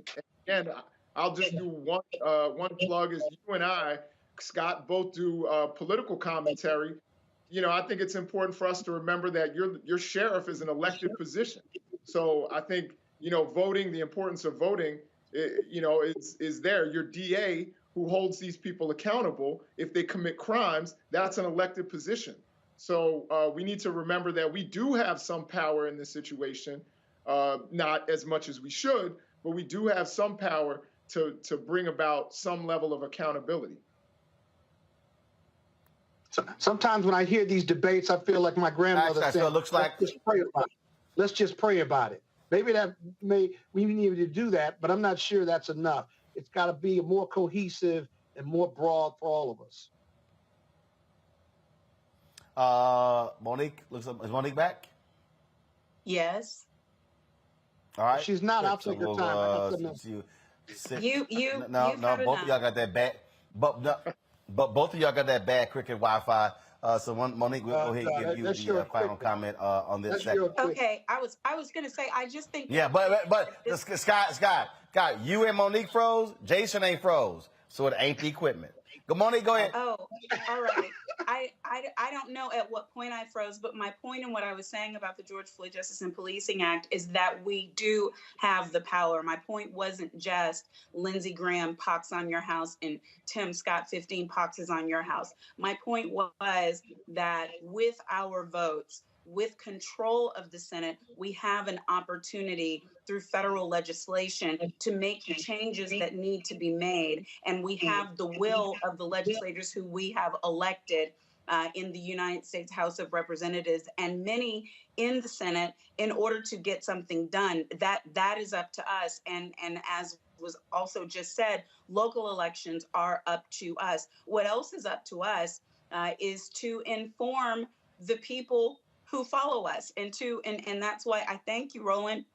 And I'll just do one plug is you and I, Scott, both do political commentary. You know, I think it's important for us to remember that your sheriff is an elected position. So I think, you know, voting, the importance of voting, you know, is there. Your DA who holds these people accountable, if they commit crimes, that's an elected position. So we need to remember that we do have some power in this situation, not as much as we should, but we do have some power to bring about some level of accountability. Sometimes when I hear these debates, I feel like my grandmother said, so it looks like let's just pray about it. Let's just pray about it. Maybe we need to do that, but I'm not sure that's enough. It's got to be more cohesive and more broad for all of us. Monique, is Monique back? Yes. All right. She's not. I'll take her time. No, both of y'all got that bad. But both of y'all got that bad cricket Wi-Fi. So Monique, we'll go ahead and give you the final comment on this segment. Okay, I was going to say I just think. Yeah, but Scott, you and Monique froze. Jason ain't froze, so it ain't the equipment. Good morning. Go ahead. Oh, all right. I don't know at what point I froze, but my point in what I was saying about the George Floyd Justice and Policing Act is that we do have the power. My point wasn't just Lindsey Graham pox on your house and Tim Scott 15 poxes on your house. My point was that with our votes, with control of the Senate, we have an opportunity through federal legislation to make the changes that need to be made. And we have the will of the legislators who we have elected in the United States House of Representatives and many in the Senate in order to get something done. That is up to us. And as was also just said, local elections are up to us. What else is up to us is to inform the people who follow us and that's why I thank you, Roland,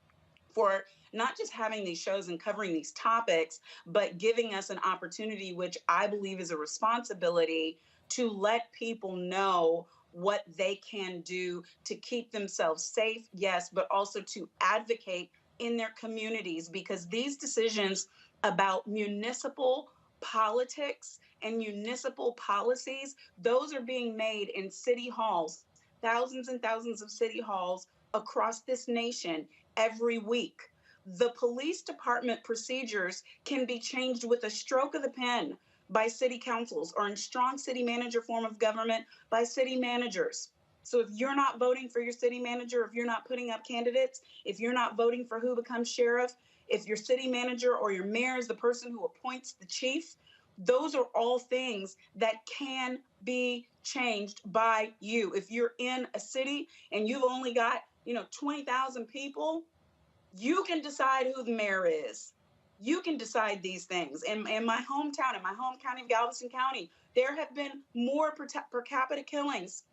for not just having these shows and covering these topics, but giving us an opportunity, which I believe is a responsibility, to let people know what they can do to keep themselves safe, yes, but also to advocate in their communities, because these decisions about municipal politics and municipal policies, those are being made in city halls, thousands and thousands of city halls across this nation every week. The police department procedures can be changed with a stroke of the pen by city councils or in strong city manager form of government by city managers. So if you're not voting for your city manager, if you're not putting up candidates, if you're not voting for who becomes sheriff, if your city manager or your mayor is the person who appoints the chief, those are all things that can be changed by you. If you're in a city and you've only got, 20,000 people, you can decide who the mayor is. You can decide these things. In my hometown, in my home county of Galveston County, there have been more per capita killings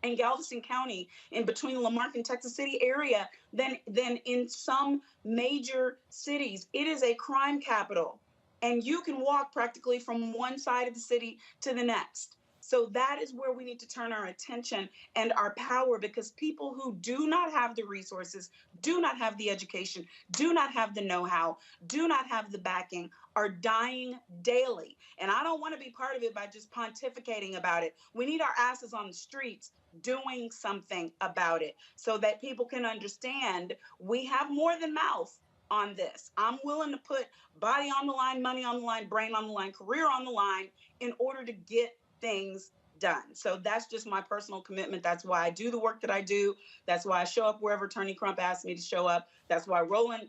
in Galveston County in between Lamarck and Texas City area than in some major cities. It is a crime capital, and you can walk practically from one side of the city to the next. So that is where we need to turn our attention and our power, because people who do not have the resources, do not have the education, do not have the know-how, do not have the backing, are dying daily. And I don't want to be part of it by just pontificating about it. We need our asses on the streets doing something about it so that people can understand we have more than mouth on this. I'm willing to put body on the line, money on the line, brain on the line, career on the line in order to get things done. So that's just my personal commitment. That's why I do the work that I do. That's why I show up wherever Attorney Crump asked me to show up. That's why Roland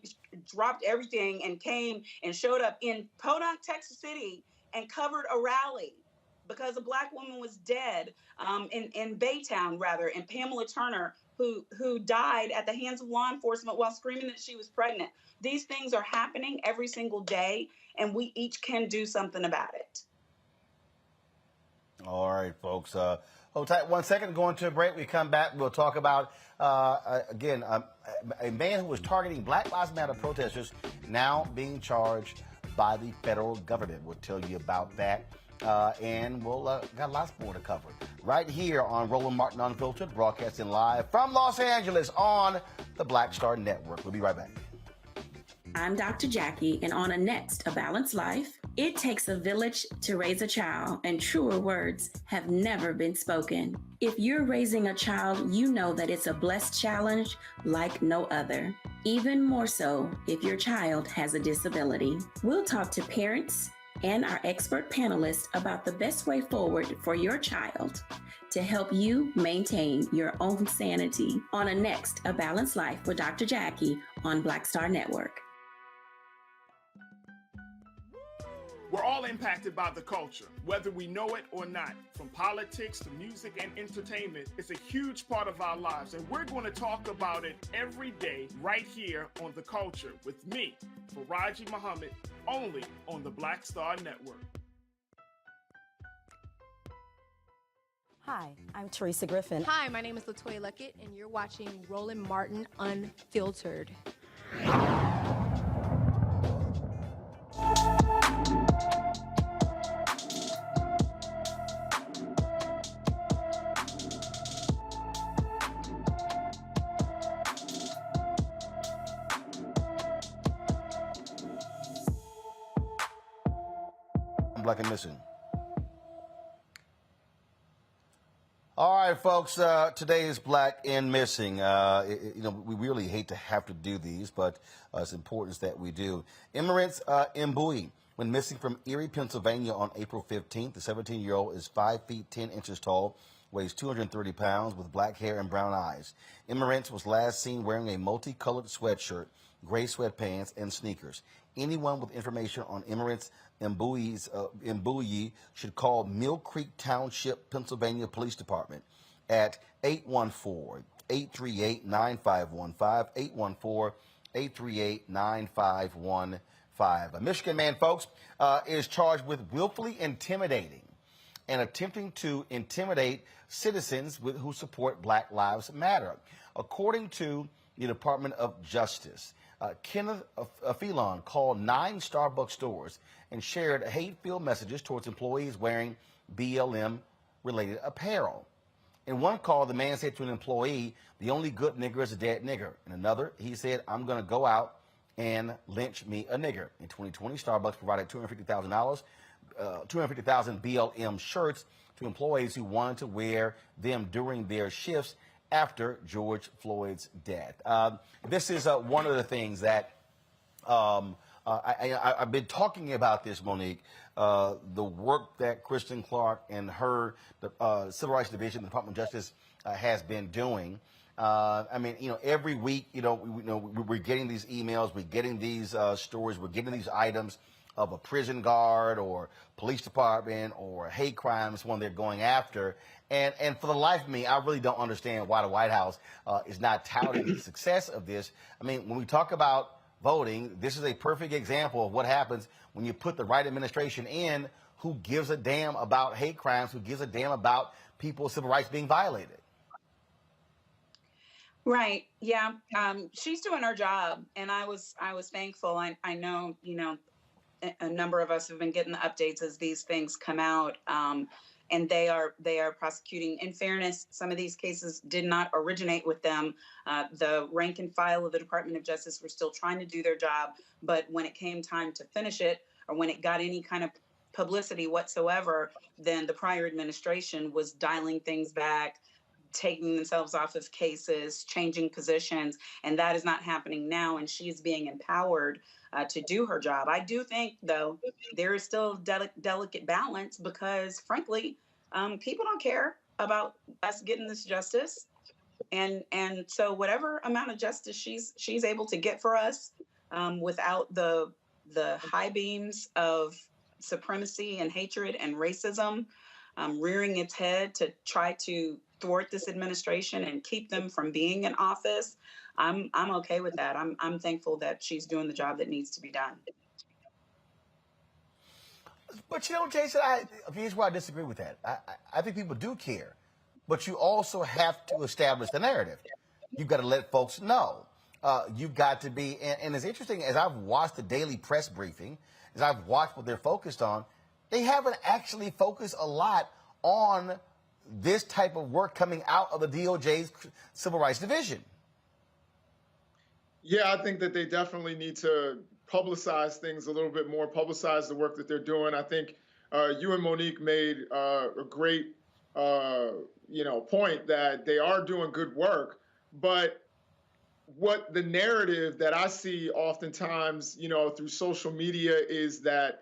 dropped everything and came and showed up in Podunk, Texas City, and covered a rally because a Black woman was dead in Baytown, rather, and Pamela Turner, who died at the hands of law enforcement while screaming that she was pregnant. These things are happening every single day, and we each can do something about it. All right, folks. Hold tight 1 second. Going to a break. We come back. We'll talk about, again, a man who was targeting Black Lives Matter protesters now being charged by the federal government. We'll tell you about that. And we'll got lots more to cover right here on Roland Martin Unfiltered, broadcasting live from Los Angeles on the Black Star Network. We'll be right back. I'm Dr. Jackie, and on Next, A Balanced Life, it takes a village to raise a child, and truer words have never been spoken. If you're raising a child, you know that it's a blessed challenge like no other. Even more so if your child has a disability. We'll talk to parents and our expert panelists about the best way forward for your child to help you maintain your own sanity on Next, A Balanced Life with Dr. Jackie on Black Star Network. We're all impacted by the culture, whether we know it or not. From politics to music and entertainment, it's a huge part of our lives, and we're going to talk about it every day right here on The Culture with me, Faraji Muhammad, only on the Black Star Network. Hi, I'm Teresa Griffin. Hi, my name is LaToya Luckett, and you're watching Roland Martin Unfiltered. Black and Missing. All right, folks. Today is Black and Missing. We really hate to have to do these, but it's important that we do. Emerence Mbui went missing from Erie, Pennsylvania on April 15th. The 17-year-old is 5 feet 10 inches tall, weighs 230 pounds, with black hair and brown eyes. Emerence was last seen wearing a multicolored sweatshirt, gray sweatpants, and sneakers. Anyone with information on Emerence Mbui should call Mill Creek Township, Pennsylvania Police Department at 814-838-9515, 814-838-9515. A Michigan man, folks, is charged with willfully intimidating and attempting to intimidate citizens who support Black Lives Matter. According to the Department of Justice, Kenneth Phelan called 9 Starbucks stores and shared hate-filled messages towards employees wearing BLM-related apparel. In one call, the man said to an employee, "The only good nigger is a dead nigger." In another, he said, "I'm going to go out and lynch me a nigger." In 2020, Starbucks provided $250,000 BLM shirts to employees who wanted to wear them during their shifts after George Floyd's death. This is one of the things that I've been talking about this, Monique, the work that Kristen Clark and her Civil Rights Division, the Department of Justice, has been doing. Every week, we're getting these emails, we're getting these stories, we're getting these items of a prison guard or police department or hate crimes when they're going after. And for the life of me, I really don't understand why the White House is not touting the success of this. I mean, when we talk about voting, this is a perfect example of what happens when you put the right administration in who gives a damn about hate crimes, who gives a damn about people's civil rights being violated. Right. Yeah. She's doing her job, and I was thankful. I know, a number of us have been getting the updates as these things come out. and they are prosecuting. In fairness, some of these cases did not originate with them. The rank and file of the Department of Justice were still trying to do their job, but when it came time to finish it, or when it got any kind of publicity whatsoever, then the prior administration was dialing things back, taking themselves off of cases, changing positions, and that is not happening now, and she is being empowered to do her job. I do think, though, there is still a delicate balance because, frankly, people don't care about us getting this justice, and so whatever amount of justice she's able to get for us, without the high beams of supremacy and hatred and racism rearing its head to try to thwart this administration and keep them from being in office, I'm okay with that. I'm thankful that she's doing the job that needs to be done. But you know, Jason, here's where I disagree with that. I think people do care, but you also have to establish the narrative. You've got to let folks know. You've got to be, and it's interesting, as I've watched the daily press briefing, as I've watched what they're focused on, they haven't actually focused a lot on this type of work coming out of the DOJ's Civil Rights Division. Yeah, I think that they definitely need to publicize things a little bit more, publicize the work that they're doing. I think you and Monique made a great, point that they are doing good work, but what the narrative that I see oftentimes, through social media is that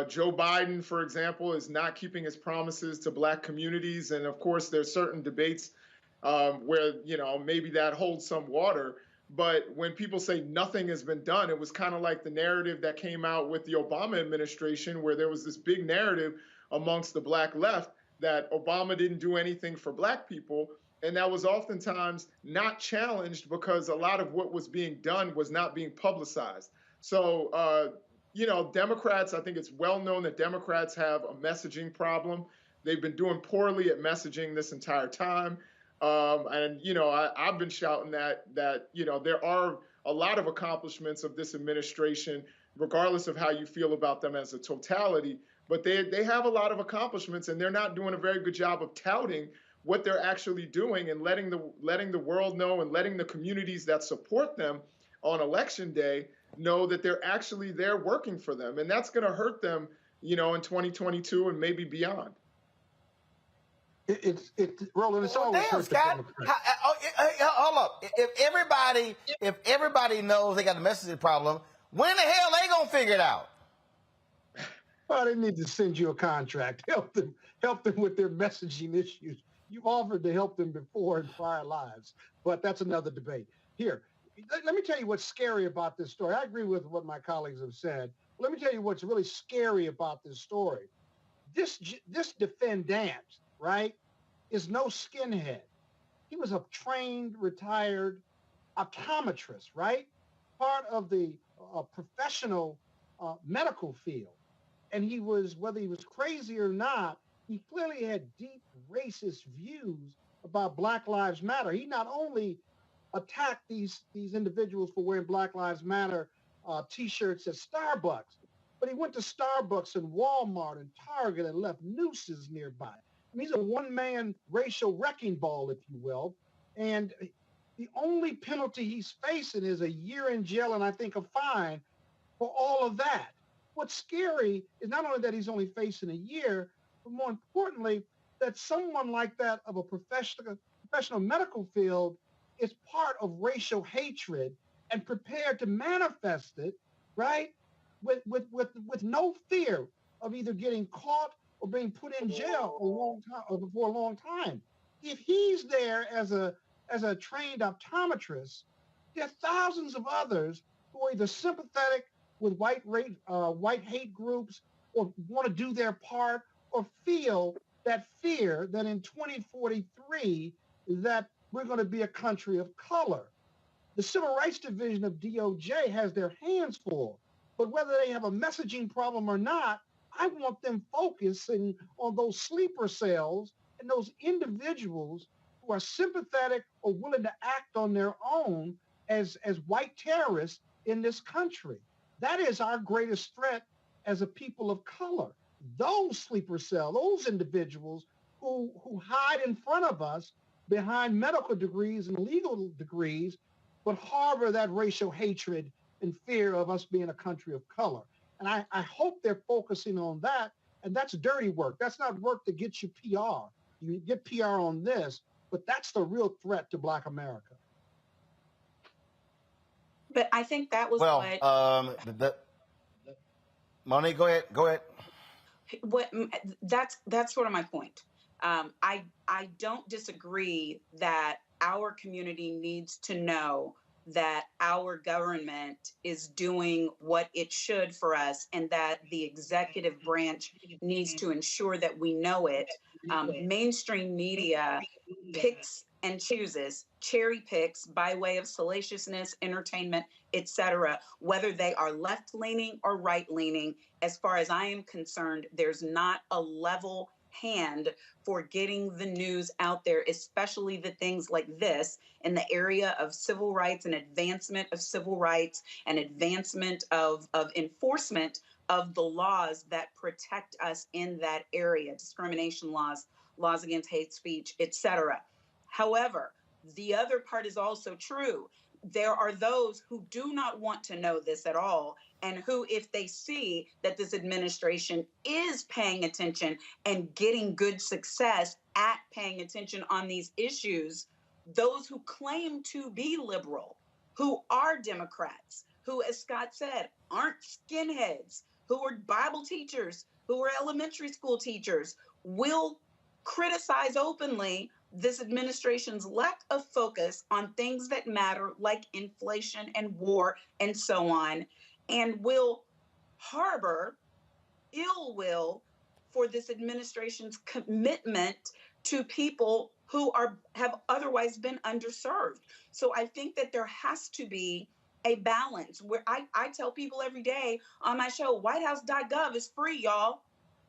Joe Biden, for example, is not keeping his promises to Black communities. And of course, there's certain debates where, maybe that holds some water. But when people say nothing has been done, it was kind of like the narrative that came out with the Obama administration, where there was this big narrative amongst the Black left that Obama didn't do anything for Black people. And that was oftentimes not challenged because a lot of what was being done was not being publicized. So, Democrats, I think it's well known that Democrats have a messaging problem. They've been doing poorly at messaging this entire time. I've been shouting that there are a lot of accomplishments of this administration, regardless of how you feel about them as a totality. But they have a lot of accomplishments, and they're not doing a very good job of touting what they're actually doing and letting the world know and letting the communities that support them on election day know that they're actually there working for them. And that's going to hurt them, in 2022 and maybe beyond. Roland, it's always damn, Scott. Hold up. If everybody knows they got a messaging problem, when the hell they gonna figure it out? Well, they need to send you a contract. Help them with their messaging issues. You've offered to help them before in prior lives, but that's another debate. Here, let me tell you what's scary about this story. I agree with what my colleagues have said. Let me tell you what's really scary about this story. This defendant, right, is no skinhead. He was a trained, retired optometrist, right? Part of the professional medical field. And he was, whether he was crazy or not, he clearly had deep racist views about Black Lives Matter. He not only attacked these individuals for wearing Black Lives Matter T-shirts at Starbucks, but he went to Starbucks and Walmart and Target and left nooses nearby. I mean, he's a one-man racial wrecking ball, if you will. And the only penalty he's facing is a year in jail and I think a fine for all of that. What's scary is not only that he's only facing a year, but more importantly, that someone like that of a professional medical field is part of racial hatred and prepared to manifest it, right? With no fear of either getting caught or being put in jail for a long time. If he's there as a trained optometrist, there are thousands of others who are either sympathetic with white hate groups or want to do their part or feel that fear that in 2043 that we're going to be a country of color. The Civil Rights Division of DOJ has their hands full, but whether they have a messaging problem or not, I want them focusing on those sleeper cells and those individuals who are sympathetic or willing to act on their own as white terrorists in this country. That is our greatest threat as a people of color. those sleeper cells, those individuals who hide in front of us behind medical degrees and legal degrees, but harbor that racial hatred and fear of us being a country of color. And I hope they're focusing on that. And that's dirty work. That's not work that gets you PR. You get PR on this, but that's the real threat to Black America. But I think that was Monique, go ahead. That's sort of my point. I don't disagree that our community needs to know that our government is doing what it should for us, and that the executive branch needs to ensure that we know it. Mainstream media picks and chooses, cherry picks by way of salaciousness, entertainment, etc., whether they are left-leaning or right-leaning. As far as I am concerned, there's not a level hand for getting the news out there, especially the things like this in the area of civil rights and advancement of civil rights and advancement of enforcement of the laws that protect us in that area, discrimination laws, laws against hate speech, etc. However, the other part is also true. There are those who do not want to know this at all, and who, if they see that this administration is paying attention and getting good success at paying attention on these issues, those who claim to be liberal, who are Democrats, who, as Scott said, aren't skinheads, who are Bible teachers, who are elementary school teachers, will criticize openly this administration's lack of focus on things that matter, like inflation and war and so on, and will harbor ill will for this administration's commitment to people who have otherwise been underserved. So I think that there has to be a balance where I tell people every day on my show, whitehouse.gov is free, y'all.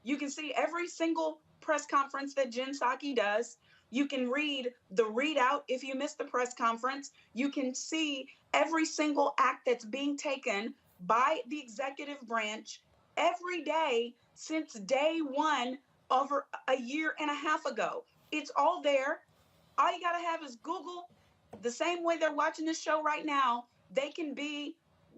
You can see every single press conference that Jen Psaki does. You can read the readout if you missed the press conference. You can see every single act that's being taken by the executive branch every day since day one over a year and a half ago. It's all there. All you got to have is Google. The same way they're watching this show right now, they can be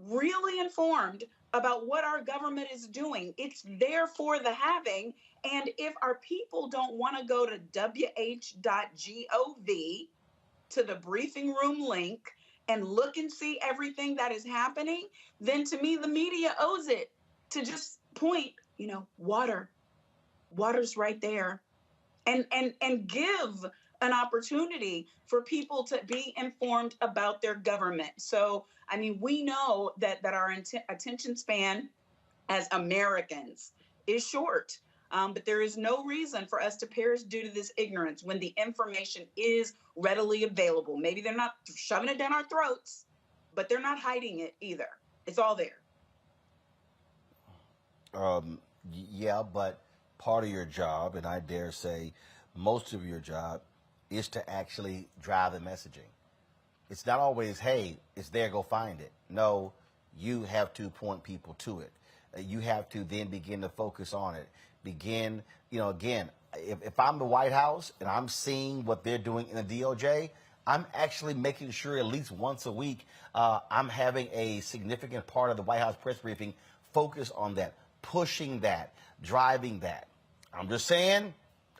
really informed about what our government is doing. It's there for the having. And if our people don't want to go to wh.gov, to the briefing room link, and look and see everything that is happening, then to me, the media owes it to just point, water's right there, and give an opportunity for people to be informed about their government. So, I mean, we know that our attention span as Americans is short. But there is no reason for us to perish due to this ignorance when the information is readily available. Maybe they're not shoving it down our throats, but they're not hiding it either. It's all there. Yeah, but part of your job, and I dare say most of your job, is to actually drive the messaging. It's not always, hey, it's there, go find it. No, you have to point people to it. You have to then begin to focus on it. Begin, again, if I'm the White House and I'm seeing what they're doing in the DOJ, I'm actually making sure at least once a week I'm having a significant part of the White House press briefing focus on that, pushing that, driving that. I'm just saying,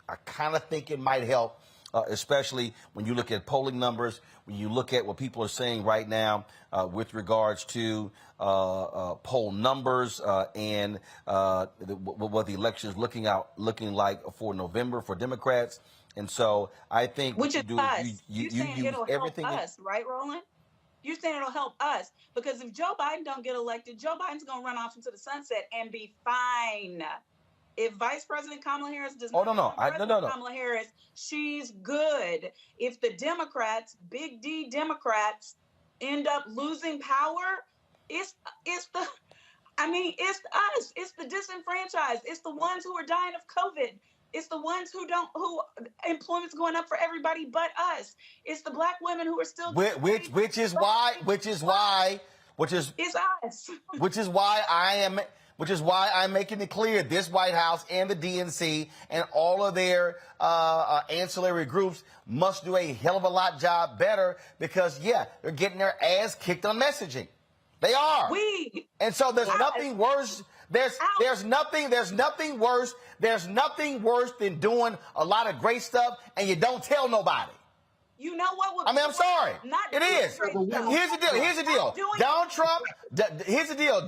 I kind of think it might help, especially when you look at polling numbers, when you look at what people are saying right now with regards to poll numbers and what the election is looking like for November for Democrats. And so I think which is us. You saying use it'll everything help us, right, Roland? You're saying it'll help us because if Joe Biden don't get elected, Joe Biden's going to run off into the sunset and be fine. If Vice President Kamala Harris does not Kamala Harris, she's good. If the Democrats, big D Democrats, end up losing power, it's us. It's the disenfranchised. It's the ones who are dying of COVID. It's the ones who employment's going up for everybody but us. It's the Black women who are still which is why it's us. I which is why I'm making it clear this White House and the DNC and all of their ancillary groups must do a hell of a lot job better because, yeah, they're getting their ass kicked on messaging. They are. And so there's nothing worse. There's nothing worse than doing a lot of great stuff and you don't tell nobody. You know what? I mean, I'm sorry. It is. Here's the deal. Donald Trump. Here's the deal.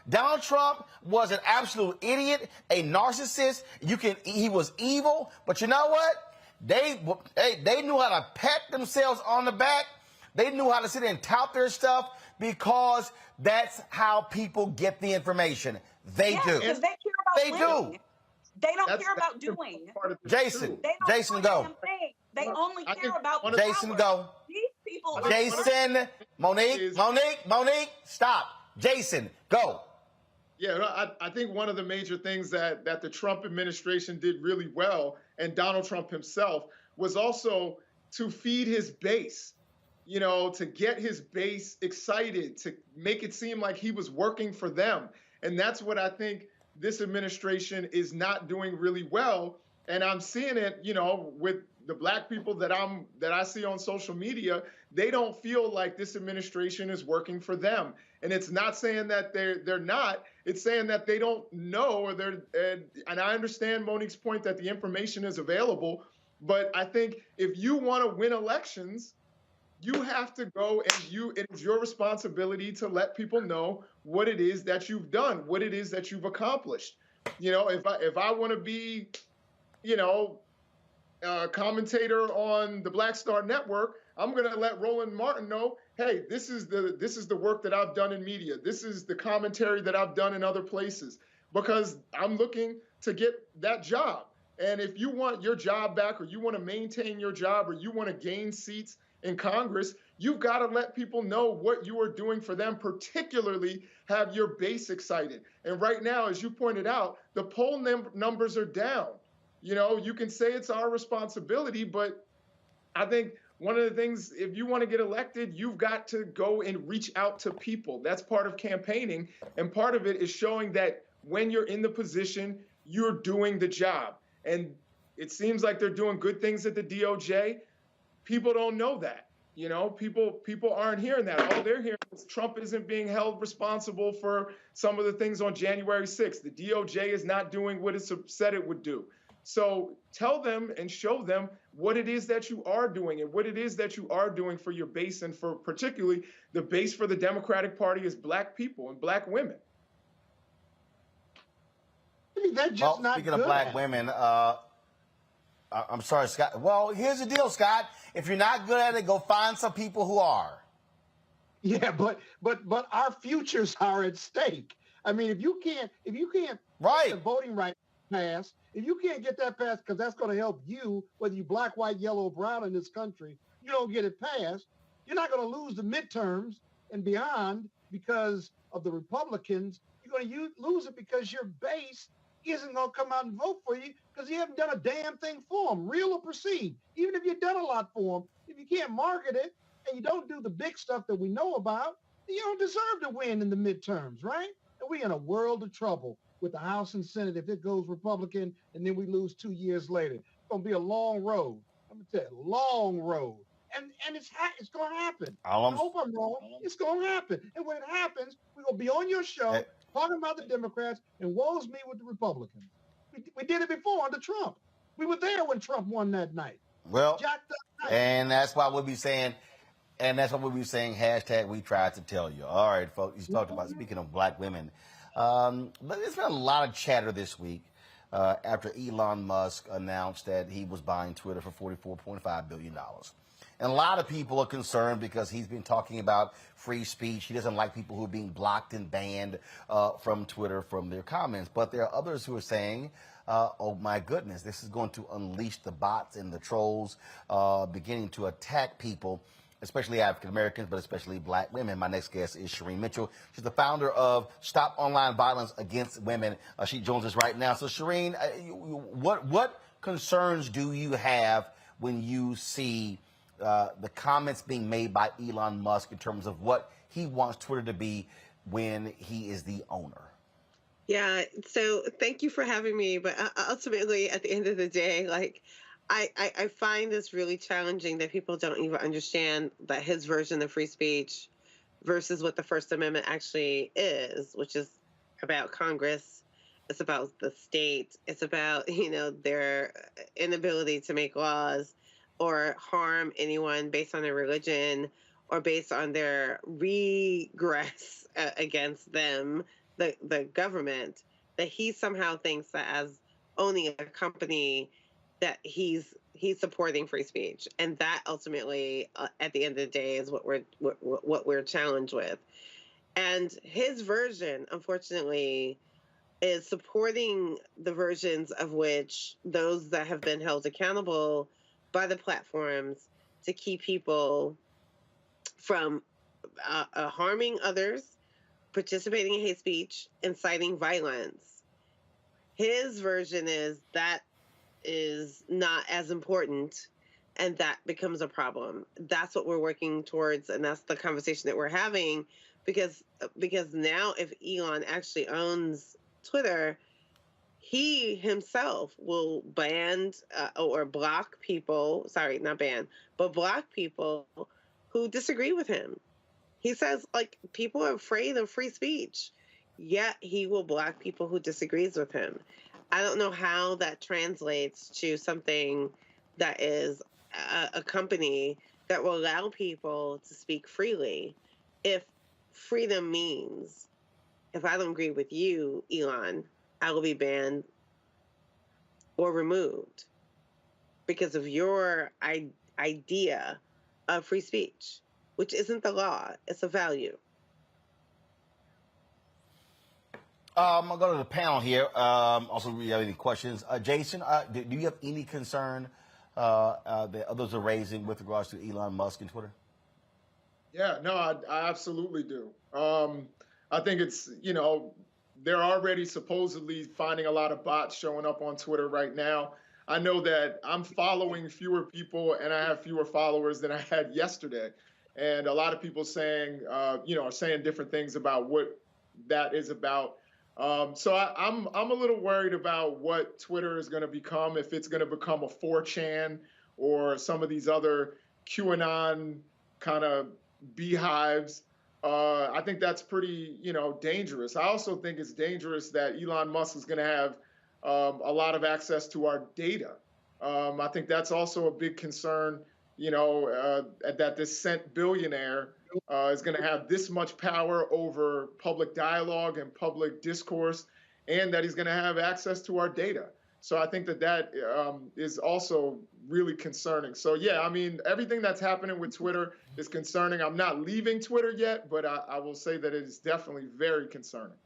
Donald Trump was an absolute idiot, a narcissist. He was evil, but you know what? They knew how to pat themselves on the back. They knew how to sit and tout their stuff because that's how people get the information. They do. Because they care about winning. They don't care about doing. Jason, Jason, go. They only care about Jason, power. go. These people. Jason, Monique, stop. Jason, go. Yeah, I think one of the major things that the Trump administration did really well, and Donald Trump himself, was also to feed his base, you know, to get his base excited, to make it seem like he was working for them. And that's what I think this administration is not doing really well. And I'm seeing it, you know, with the black people that I see on social media. They don't feel like this administration is working for them. And it's not saying that they're not. It's saying that they don't know, or and I understand Monique's point that the information is available. But I think if you want to win elections, you have to go and it is your responsibility to let people know what it is that you've done, what it is that you've accomplished. You know, if I want to be, you know, a commentator on the Black Star Network, I'm going to let Roland Martin know, hey, this is the work that I've done in media. This is the commentary that I've done in other places, because I'm looking to get that job. And if you want your job back, or you want to maintain your job, or you want to gain seats in Congress, you've got to let people know what you are doing for them, particularly have your base excited. And right now, as you pointed out, the poll numbers are down. You know, you can say it's our responsibility, but I think one of the things, if you want to get elected, you've got to go and reach out to people. That's part of campaigning. And part of it is showing that when you're in the position, you're doing the job. And it seems like they're doing good things at the DOJ. People don't know that. You know, people aren't hearing that. All they're hearing is Trump isn't being held responsible for some of the things on January 6th. The DOJ is not doing what it said it would do. So tell them and show them what it is that you are doing, and what it is that you are doing for your base, and for particularly the base for the Democratic Party is black people and black women. Speaking of black women, I'm sorry, Scott. Well, here's the deal, Scott. If you're not good at it, go find some people who are. Yeah, but our futures are at stake. I mean, if you can't right, get the voting right passed, if you can't get that passed, because that's going to help you, whether you black, white, yellow, or brown in this country, you don't get it passed, you're not going to lose the midterms and beyond because of the Republicans. You're going to lose it because your base isn't going to come out and vote for you because you haven't done a damn thing for them, real or perceived. Even if you've done a lot for them, if you can't market it and you don't do the big stuff that we know about, you don't deserve to win in the midterms, right? And we're in a world of trouble with the House and Senate if it goes Republican and then we lose 2 years later. It's going to be a long road. I'm going to tell you, long road. And it's going to happen. I hope I'm wrong. It's going to happen. And when it happens, we're going to be on your show talking about the Democrats, and woe's me with the Republicans. We did it before under Trump. We were there when Trump won that night. Well, and that's why we'll be saying, hashtag we tried to tell you. All right, folks, you talked about, speaking of black women, but there's been a lot of chatter this week after Elon Musk announced that he was buying Twitter for $44.5 billion. And a lot of people are concerned because he's been talking about free speech. He doesn't like people who are being blocked and banned from Twitter from their comments. But there are others who are saying, oh, my goodness, this is going to unleash the bots and the trolls beginning to attack people, especially African Americans, but especially black women. My next guest is Shireen Mitchell. She's the founder of Stop Online Violence Against Women. She joins us right now. So, Shireen, what concerns do you have when you see the comments being made by Elon Musk in terms of what he wants Twitter to be when he is the owner? Yeah, so thank you for having me. But ultimately, at the end of the day, like, I find this really challenging that people don't even understand that his version of free speech versus what the First Amendment actually is, which is about Congress. It's about the state. It's about, their inability to make laws or harm anyone based on their religion or based on their regress against them, the government, that he somehow thinks that as owning a company that he's supporting free speech, and that ultimately, at the end of the day, is what we're challenged with. And his version, unfortunately, is supporting the versions of which those that have been held accountable by the platforms to keep people from harming others, participating in hate speech, inciting violence. His version is that is not as important, and that becomes a problem. That's what we're working towards, and that's the conversation that we're having, because now if Elon actually owns Twitter, he himself will ban or block people, sorry, not ban, but block people who disagree with him. He says, like, people are afraid of free speech, yet he will block people who disagrees with him. I don't know how that translates to something that is a company that will allow people to speak freely. If freedom means, if I don't agree with you, Elon, I will be banned or removed because of your idea of free speech, which isn't the law, it's a value. I'll go to the panel here. Also, if you have any questions. Jason, do you have any concern that others are raising with regards to Elon Musk and Twitter? Yeah, no, I absolutely do. I think it's, they're already supposedly finding a lot of bots showing up on Twitter right now. I know that I'm following fewer people and I have fewer followers than I had yesterday. And a lot of people saying, are saying different things about what that is about. So I'm a little worried about what Twitter is going to become, if it's going to become a 4chan or some of these other QAnon kind of beehives. I think that's pretty, dangerous. I also think it's dangerous that Elon Musk is going to have a lot of access to our data. I think that's also a big concern, that this cent billionaire is going to have this much power over public dialogue and public discourse, and that he's going to have access to our data. So I think that is also really concerning. So, yeah, I mean, everything that's happening with Twitter is concerning. I'm not leaving Twitter yet, but I will say that it is definitely very concerning.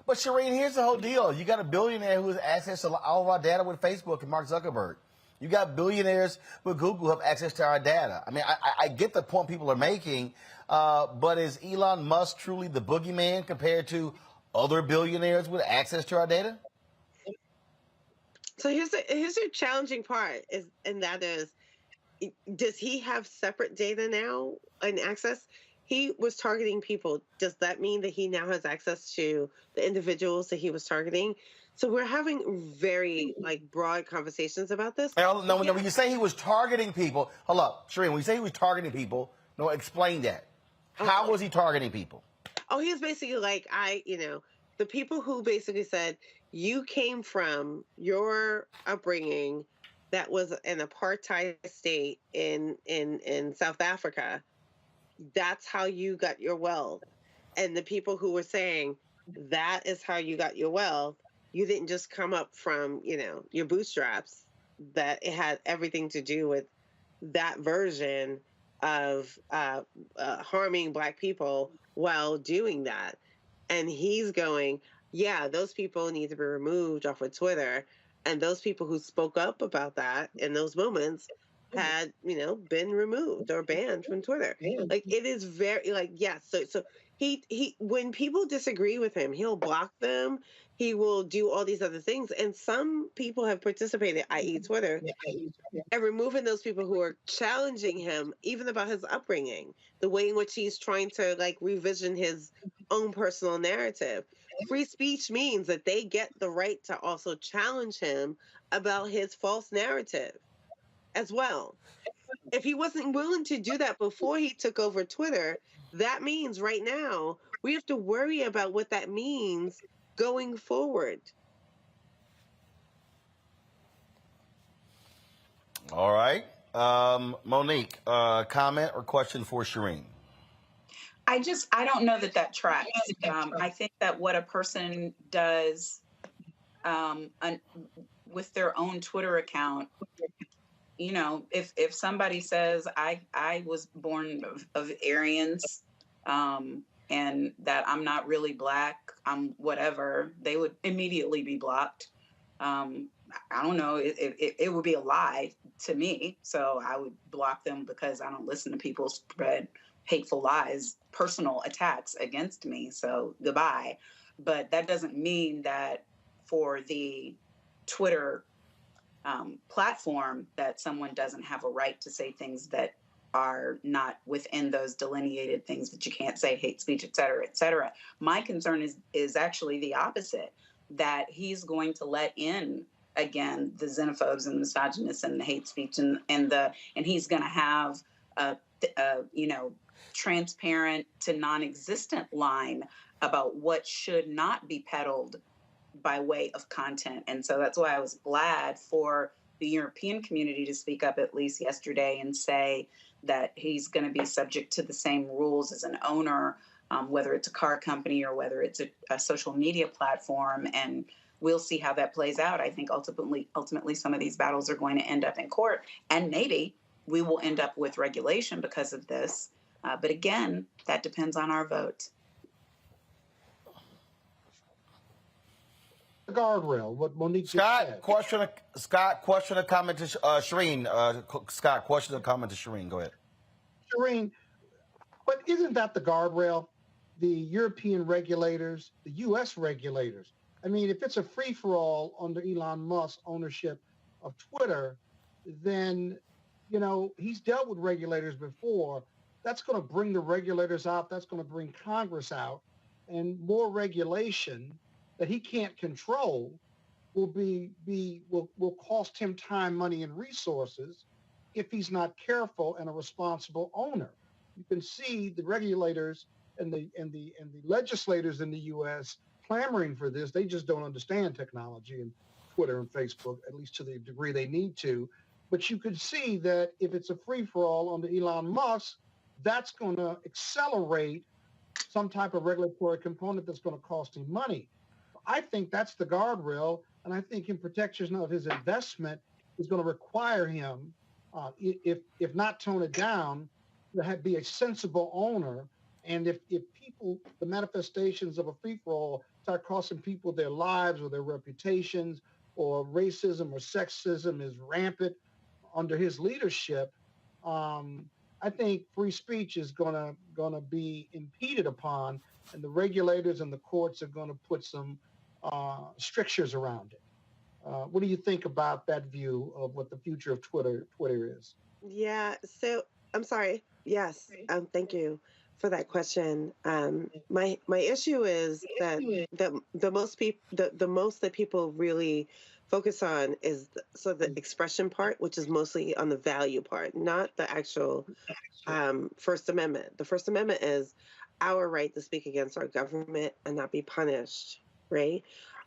But, Shireen, here's the whole deal. You got a billionaire who has access to all of our data with Facebook and Mark Zuckerberg. You got billionaires with Google who have access to our data. I mean, I get the point people are making, but is Elon Musk truly the boogeyman compared to other billionaires with access to our data? So here's the challenging part, does he have separate data now and access? He was targeting people. Does that mean that he now has access to the individuals that he was targeting? So we're having very broad conversations about this. No, when you say he was targeting people, hold up, Shireen, when you say he was targeting people, no, explain that. How was he targeting people? Oh, he was basically the people who basically said, you came from your upbringing that was an apartheid state in South Africa. That's how you got your wealth. And the people who were saying that is how you got your wealth, you didn't just come up from, your bootstraps, that it had everything to do with that version of harming Black people while doing that. And he's going, yeah, those people need to be removed off of Twitter. And those people who spoke up about that in those moments had, been removed or banned from Twitter. Like, it is very, yes. So he when people disagree with him, he'll block them. He will do all these other things. And some people have participated, i.e. Twitter, and removing those people who are challenging him, even about his upbringing, the way in which he's trying to revision his own personal narrative. free speech means that they get the right to also challenge him about his false narrative as well. If he wasn't willing to do that before he took over Twitter, that means right now we have to worry about what that means going forward. All right. Monique, comment or question for Shireen? I don't know that tracks. I think that what a person does with their own Twitter account, you know, if somebody says I was born of Aryans, and that I'm not really black, I'm whatever, they would immediately be blocked. I don't know, it would be a lie to me, so I would block them because I don't listen to people spread hateful lies, personal attacks against me, so goodbye. But that doesn't mean that for the Twitter platform that someone doesn't have a right to say things that are not within those delineated things that you can't say, hate speech, et cetera, et cetera. My concern is actually the opposite, that he's going to let in again the xenophobes and misogynists and the hate speech and he's going to have a transparent to non-existent line about what should not be peddled by way of content. And so that's why I was glad for the European community to speak up at least yesterday and say that he's going to be subject to the same rules as an owner, whether it's a car company or whether it's a social media platform. And we'll see how that plays out. I think ultimately some of these battles are going to end up in court, and maybe we will end up with regulation because of this. But again, that depends on our vote. The guardrail, what Monique Scott, just said. question or comment to Shireen. Scott, question or comment to Shireen. Go ahead. Shireen, but isn't that the guardrail? The European regulators, the U.S. regulators. I mean, if it's a free-for-all under Elon Musk's ownership of Twitter, then, you know, he's dealt with regulators before. That's going to bring the regulators out. That's going to bring Congress out. And more regulation that he can't control will cost him time, money, and resources if he's not careful and a responsible owner. You can see the regulators and the legislators in the U.S. clamoring for this. They just don't understand technology and Twitter and Facebook, at least to the degree they need to. But you could see that if it's a free-for-all under Elon Musk, that's going to accelerate some type of regulatory component that's going to cost him money. I think that's the guardrail, and I think in protection of his investment is going to require him, if not tone it down, to be a sensible owner. And if people, the manifestations of a free-for-all start costing people their lives or their reputations, or racism or sexism is rampant under his leadership, I think free speech is gonna be impeded upon, and the regulators and the courts are going to put some strictures around it. What do you think about that view of what the future of Twitter is? Yeah, so I'm sorry. Yes, thank you for that question. My issue is that the most that people really focus on is the expression part, which is mostly on the value part, not the actual First Amendment. The First Amendment is our right to speak against our government and not be punished, right?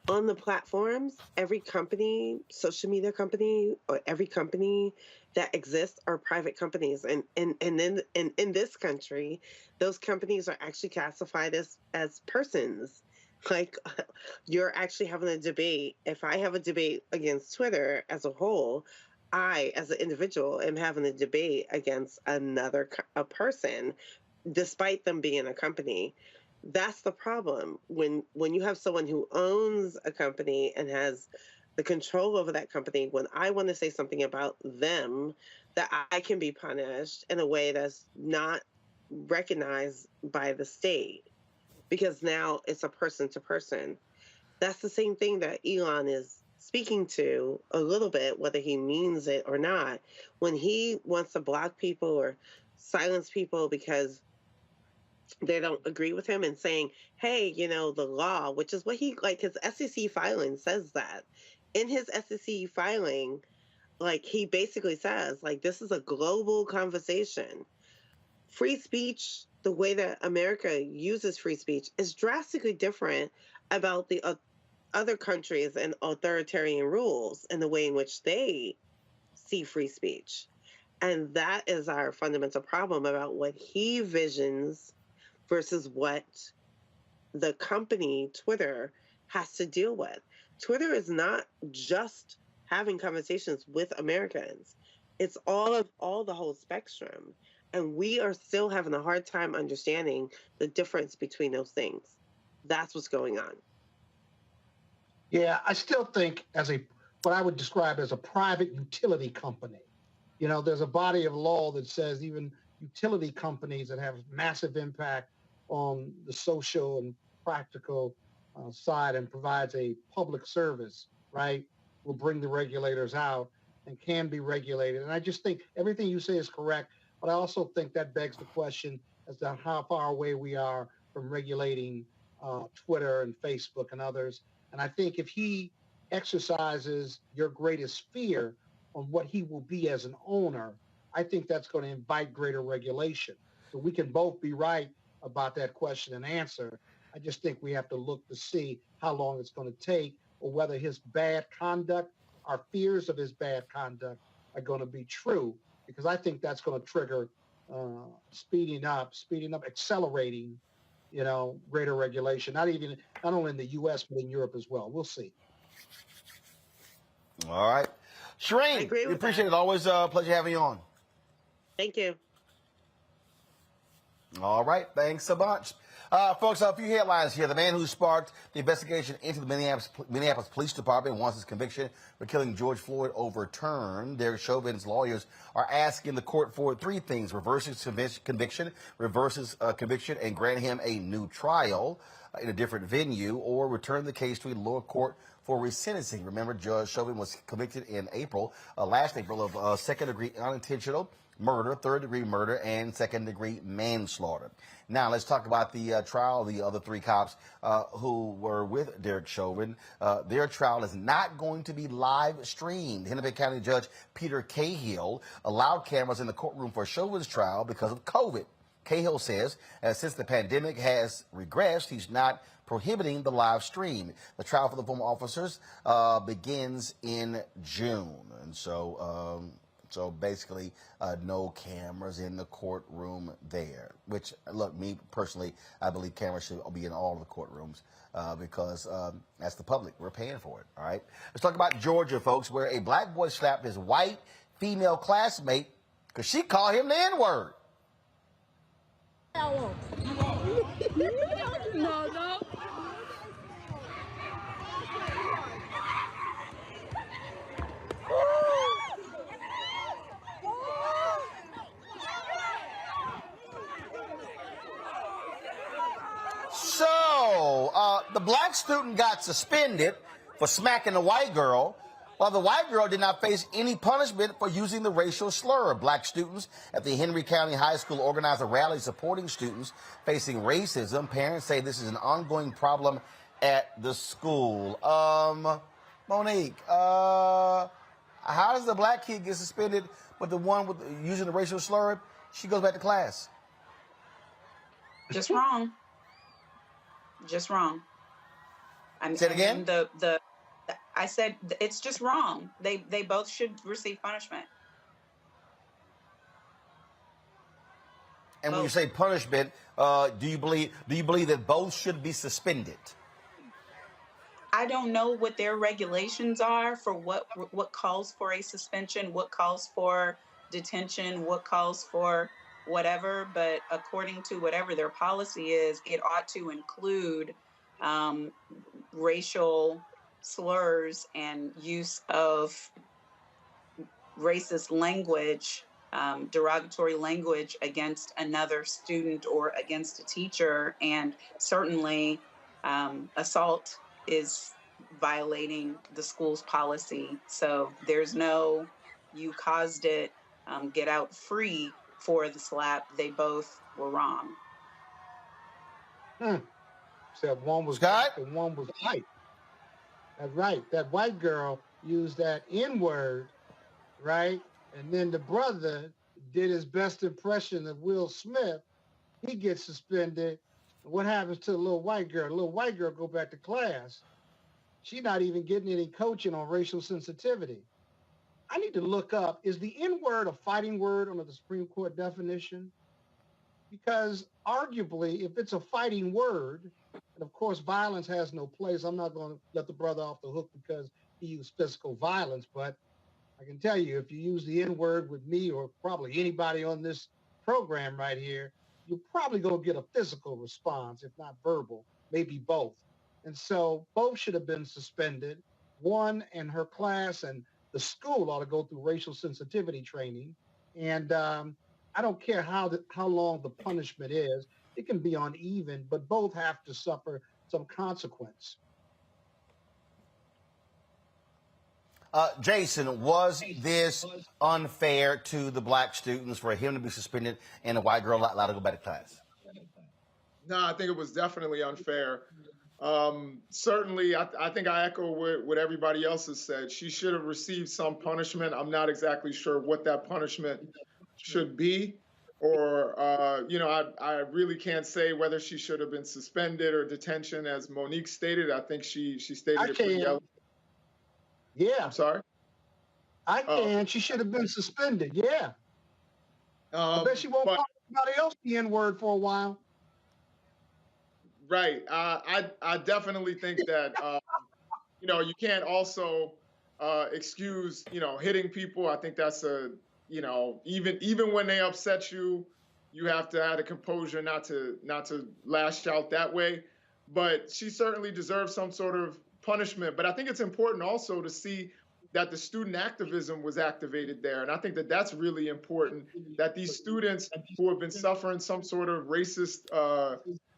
On the platforms, every company, social media company, or every company that exists are private companies. And in this country, those companies are actually classified as persons. Like, you're actually having a debate. If I have a debate against Twitter as a whole, I, as an individual, am having a debate against a person, despite them being a company. That's the problem. When you have someone who owns a company and has the control over that company, when I want to say something about them, that I can be punished in a way that's not recognized by the state, because now it's a person to person. That's the same thing that Elon is speaking to a little bit, whether he means it or not. When he wants to block people or silence people because they don't agree with him and saying, hey, the law, which is what he, like, his SEC filing says that. In his SEC filing, like, he basically says, like, this is a global conversation. Free speech, the way that America uses free speech, is drastically different about the other countries and authoritarian rules and the way in which they see free speech. And that is our fundamental problem about what he visions versus what the company, Twitter, has to deal with. Twitter is not just having conversations with Americans. It's all the whole spectrum. And we are still having a hard time understanding the difference between those things. That's what's going on. Yeah, I still think what I would describe as a private utility company. There's a body of law that says even utility companies that have massive impact on the social and practical side and provides a public service, right, will bring the regulators out and can be regulated. And I just think everything you say is correct, but I also think that begs the question as to how far away we are from regulating Twitter and Facebook and others. And I think if he exercises your greatest fear on what he will be as an owner, I think that's going to invite greater regulation. So we can both be right about that question and answer. I just think we have to look to see how long it's going to take or whether his bad conduct, our fears of his bad conduct are going to be true, because I think that's going to trigger speeding up, accelerating, greater regulation, not only in the U.S., but in Europe as well. We'll see. All right. Shireen, we appreciate it. Always a pleasure having you on. Thank you. All right. Thanks a bunch. Folks, a few headlines here. The man who sparked the investigation into the Minneapolis Police Department wants his conviction for killing George Floyd overturned. Derek Chauvin's lawyers are asking the court for three things: reverse his conviction, and grant him a new trial in a different venue, or return the case to a lower court for resentencing. Remember, Judge Chauvin was convicted in last April, of second-degree unintentional murder, third-degree murder, and second-degree manslaughter. Now, let's talk about the trial of the other three cops who were with Derek Chauvin. Their trial is not going to be live streamed. Hennepin County Judge Peter Cahill allowed cameras in the courtroom for Chauvin's trial because of COVID. Cahill says since the pandemic has regressed, he's not prohibiting the live stream. The trial for the former officers begins in June. And so basically, no cameras in the courtroom there, which, look, me personally, I believe cameras should be in all of the courtrooms because that's the public. We're paying for it, all right? Let's talk about Georgia, folks, where a black boy slapped his white female classmate because she called him the N-word. No. So, the black student got suspended for smacking the white girl, while the white girl did not face any punishment for using the racial slur. Black students at the Henry County High School organized a rally supporting students facing racism. Parents say this is an ongoing problem at the school. Monique, how does the black kid get suspended, but the one with using the racial slur, she goes back to class? Just wrong. Just wrong. Say it again? I said it's just wrong. They both should receive punishment. And when you say punishment, do you believe that both should be suspended? I don't know what their regulations are for what calls for a suspension, what calls for detention, what calls for whatever, but according to whatever their policy is, it ought to include racial slurs and use of racist language, derogatory language against another student or against a teacher, and certainly assault is violating the school's policy. So there's no, you caused it, get out free for the slap. They both were wrong. Said one was Scott? black and one was white. That's right. That white girl used that N-word, right? And then the brother did his best impression of Will Smith. He gets suspended. What happens to the little white girl? The little white girl go back to class. She's not even getting any coaching on racial sensitivity. I need to look up, is the N-word a fighting word under the Supreme Court definition? Because arguably, if it's a fighting word, and of course violence has no place, I'm not going to let the brother off the hook because he used physical violence, but I can tell you, if you use the N-word with me or probably anybody on this program right here, you're probably going to get a physical response, if not verbal, maybe both. And so both should have been suspended. One and her class and the school ought to go through racial sensitivity training. And I don't care how long the punishment is. It can be uneven, but both have to suffer some consequence. Jason, was this unfair to the black students for him to be suspended and the white girl not allowed to go back to class? No, I think it was definitely unfair. Certainly, I think I echo what everybody else has said. She should have received some punishment. I'm not exactly sure what that punishment should be, or I really can't say whether she should have been suspended or detention, as Monique stated. I think she stated it pretty eloquently. Yeah. I'm sorry? I can. She should have been suspended. Yeah. I bet she won't call anybody else the N-word for a while. Right. I definitely think that, you can't also excuse, hitting people. I think that's even when they upset you, you have to have the composure not to lash out that way. But she certainly deserves some sort of punishment. But I think it's important also to see that the student activism was activated there. And I think that that's really important, that these students who have been suffering some sort of racist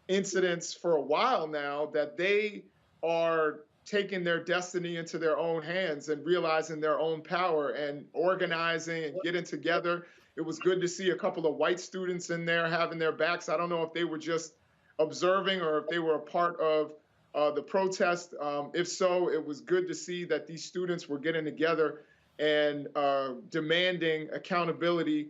incidents for a while now, that they are taking their destiny into their own hands and realizing their own power and organizing and getting together. It was good to see a couple of white students in there having their backs. I don't know if they were just observing or if they were a part of the protest. If so, it was good to see that these students were getting together and demanding accountability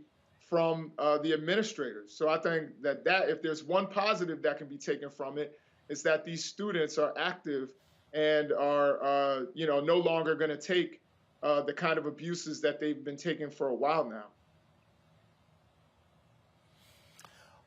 from the administrators. So I think that if there's one positive that can be taken from it, is that these students are active and are no longer going to take the kind of abuses that they've been taking for a while now.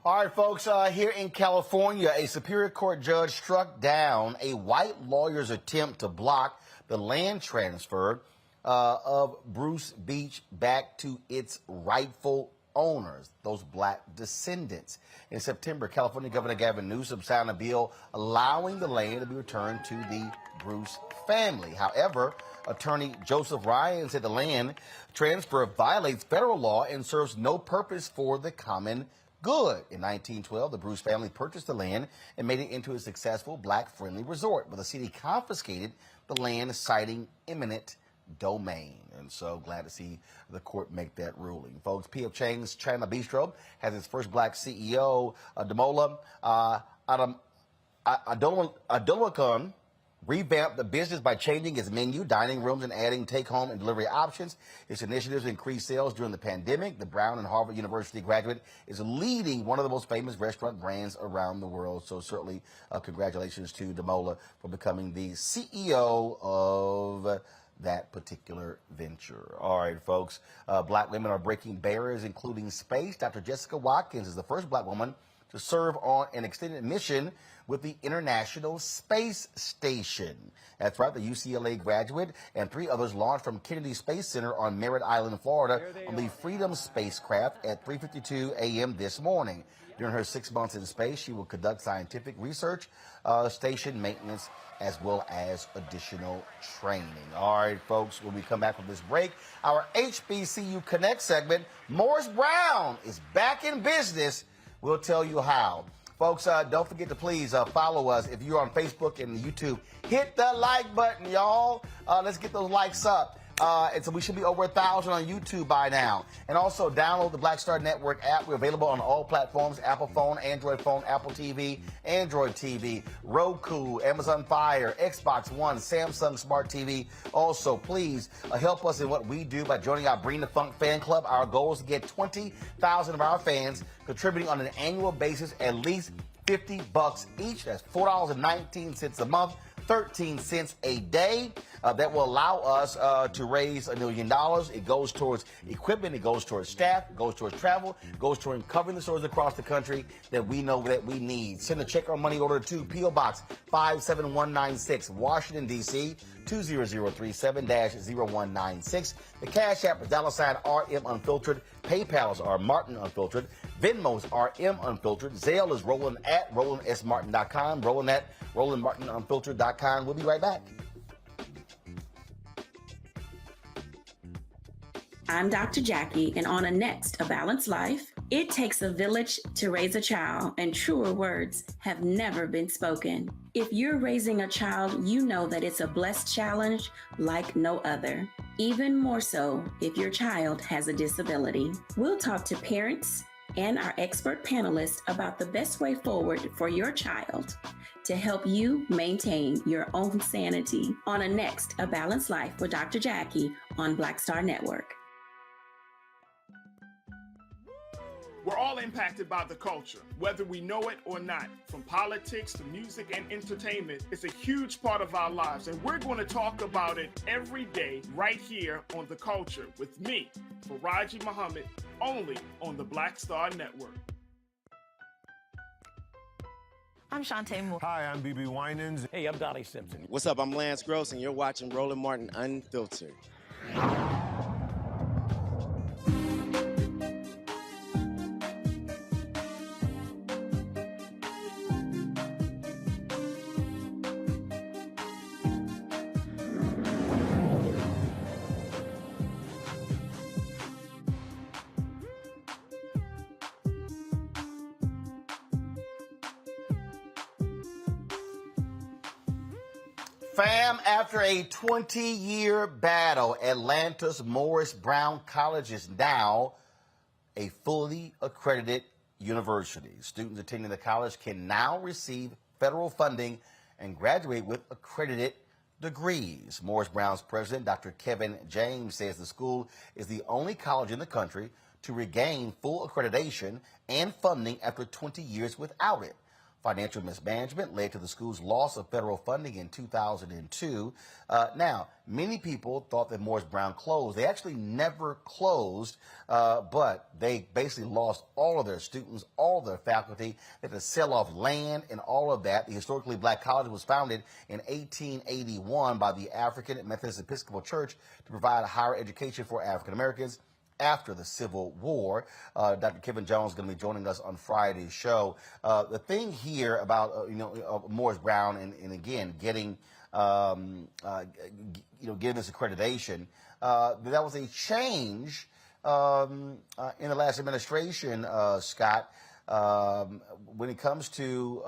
All right, folks, here in California, a Superior Court judge struck down a white lawyer's attempt to block the land transfer of Bruce Beach back to its rightful owners, those black descendants. In September, California Governor Gavin Newsom signed a bill allowing the land to be returned to the Bruce family. However, attorney Joseph Ryan said the land transfer violates federal law and serves no purpose for the common good. In 1912, the Bruce family purchased the land and made it into a successful black-friendly resort, but the city confiscated the land, citing eminent domain. And so glad to see the court make that ruling. Folks, P.F. Chang's China Bistro has its first black CEO, Damola Adolakan, revamped the business by changing its menu, dining rooms, and adding take-home and delivery options. Its initiatives increased sales during the pandemic. The Brown and Harvard University graduate is leading one of the most famous restaurant brands around the world. So certainly congratulations to Damola for becoming the CEO of that particular venture. All right, folks, black women are breaking barriers, including space. Dr. Jessica Watkins is the first black woman to serve on an extended mission with the International Space Station. That's right, the UCLA graduate and 3 others launched from Kennedy Space Center on Merritt Island, Florida, on the Freedom spacecraft at 3:52 a.m. this morning. During her 6 months in space, she will conduct scientific research, station maintenance, as well as additional training. All right, folks, when we come back from this break, our HBCU Connect segment, Morris Brown is back in business. We'll tell you how. Folks, don't forget to please follow us. If you're on Facebook and YouTube, hit the like button, y'all. Let's get those likes up. And so we should be over 1,000 on YouTube by now. And also download the Black Star Network app. We're available on all platforms: Apple phone, Android phone, Apple TV, Android TV, Roku, Amazon Fire, Xbox One, Samsung Smart TV. Also, please help us in what we do by joining our Bring the Funk fan club. Our goal is to get 20,000 of our fans contributing on an annual basis at least $50 each. That's $4.19 a month, 13 cents a day. That will allow us to raise $1 million. It goes towards equipment, it goes towards staff, it goes towards travel, it goes towards covering the stores across the country that we know that we need. Send a check or money order to P.O. Box 57196, Washington, D.C. 20037-0196. The Cash App is $RM Unfiltered. PayPal's are Martin Unfiltered. Venmo's RM Unfiltered. Zelle is Roland at RolandSMartin.com. Roland at RolandMartinUnfiltered.com. We'll be right back. I'm Dr. Jackie, and on a next, A Balanced Life, it takes a village to raise a child, and truer words have never been spoken. If you're raising a child, you know that it's a blessed challenge like no other. Even more so if your child has a disability. We'll talk to parents and our expert panelists about the best way forward for your child to help you maintain your own sanity on a next, A Balanced Life with Dr. Jackie on Black Star Network. We're all impacted by the culture, whether we know it or not. From politics to music and entertainment, it's a huge part of our lives, and we're going to talk about it every day right here on The Culture with me, Faraji Muhammad, only on the Black Star Network. I'm Shantae Moore. Hi, I'm BB Winans. Hey, I'm Donnie Simpson. What's up? I'm Lance Gross, and you're watching Roland Martin Unfiltered. Fam, after a 20-year battle, Atlanta's Morris Brown College is now a fully accredited university. Students attending the college can now receive federal funding and graduate with accredited degrees. Morris Brown's president, Dr. Kevin James, says the school is the only college in the country to regain full accreditation and funding after 20 years without it. Financial mismanagement led to the school's loss of federal funding in 2002. Now, many people thought that Morris Brown closed. They actually never closed, but they basically lost all of their students, all of their faculty. They had to sell off land and all of that. The historically black college was founded in 1881 by the African Methodist Episcopal Church to provide higher education for African Americans after the Civil War. Dr. Kevin Jones is going to be joining us on Friday's show. The thing here about Morris Brown and again getting getting this accreditation, that was a change in the last administration, Scott. When it comes to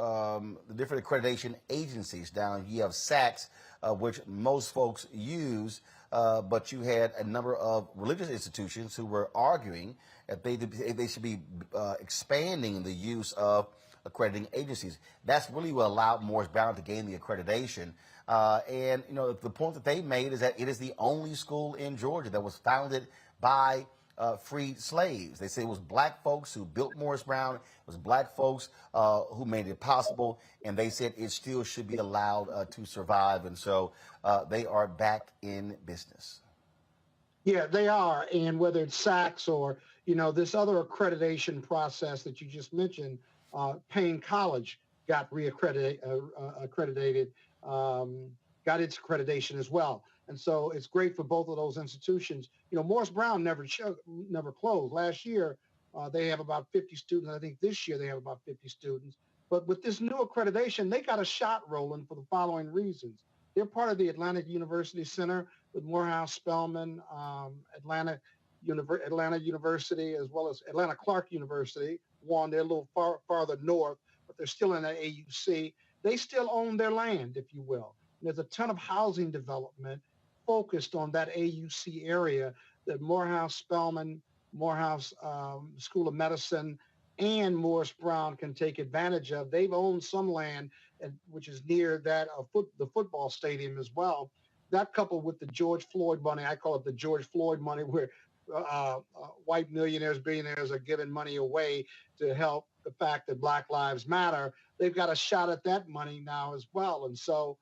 the different accreditation agencies, now you have SACS, which most folks use. But you had a number of religious institutions who were arguing that they should be expanding the use of accrediting agencies. That's really what allowed Morris Brown to gain the accreditation. And the point that they made is that it is the only school in Georgia that was founded by freed slaves. They say it was black folks who built Morris Brown. It was black folks who made it possible, and they said it still should be allowed to survive. And so they are back in business. Yeah, they are. And whether it's SACS or, this other accreditation process that you just mentioned, Payne College got accredited, got its accreditation as well. And so it's great for both of those institutions. Morris Brown never closed. Last year, they have about 50 students. I think this year they have about 50 students. But with this new accreditation, they got a shot rolling for the following reasons. They're part of the Atlantic University Center with Morehouse Spelman, Atlanta University, as well as Atlanta Clark University. One, they're a little farther north, but they're still in the AUC. They still own their land, if you will. And there's a ton of housing development focused on that AUC area that Morehouse Spelman, Morehouse School of Medicine, and Morris Brown can take advantage of. They've owned some land, which is near that the football stadium as well. That coupled with the George Floyd money, I call it the George Floyd money, where white millionaires, billionaires are giving money away to help the fact that Black Lives Matter. They've got a shot at that money now as well. And so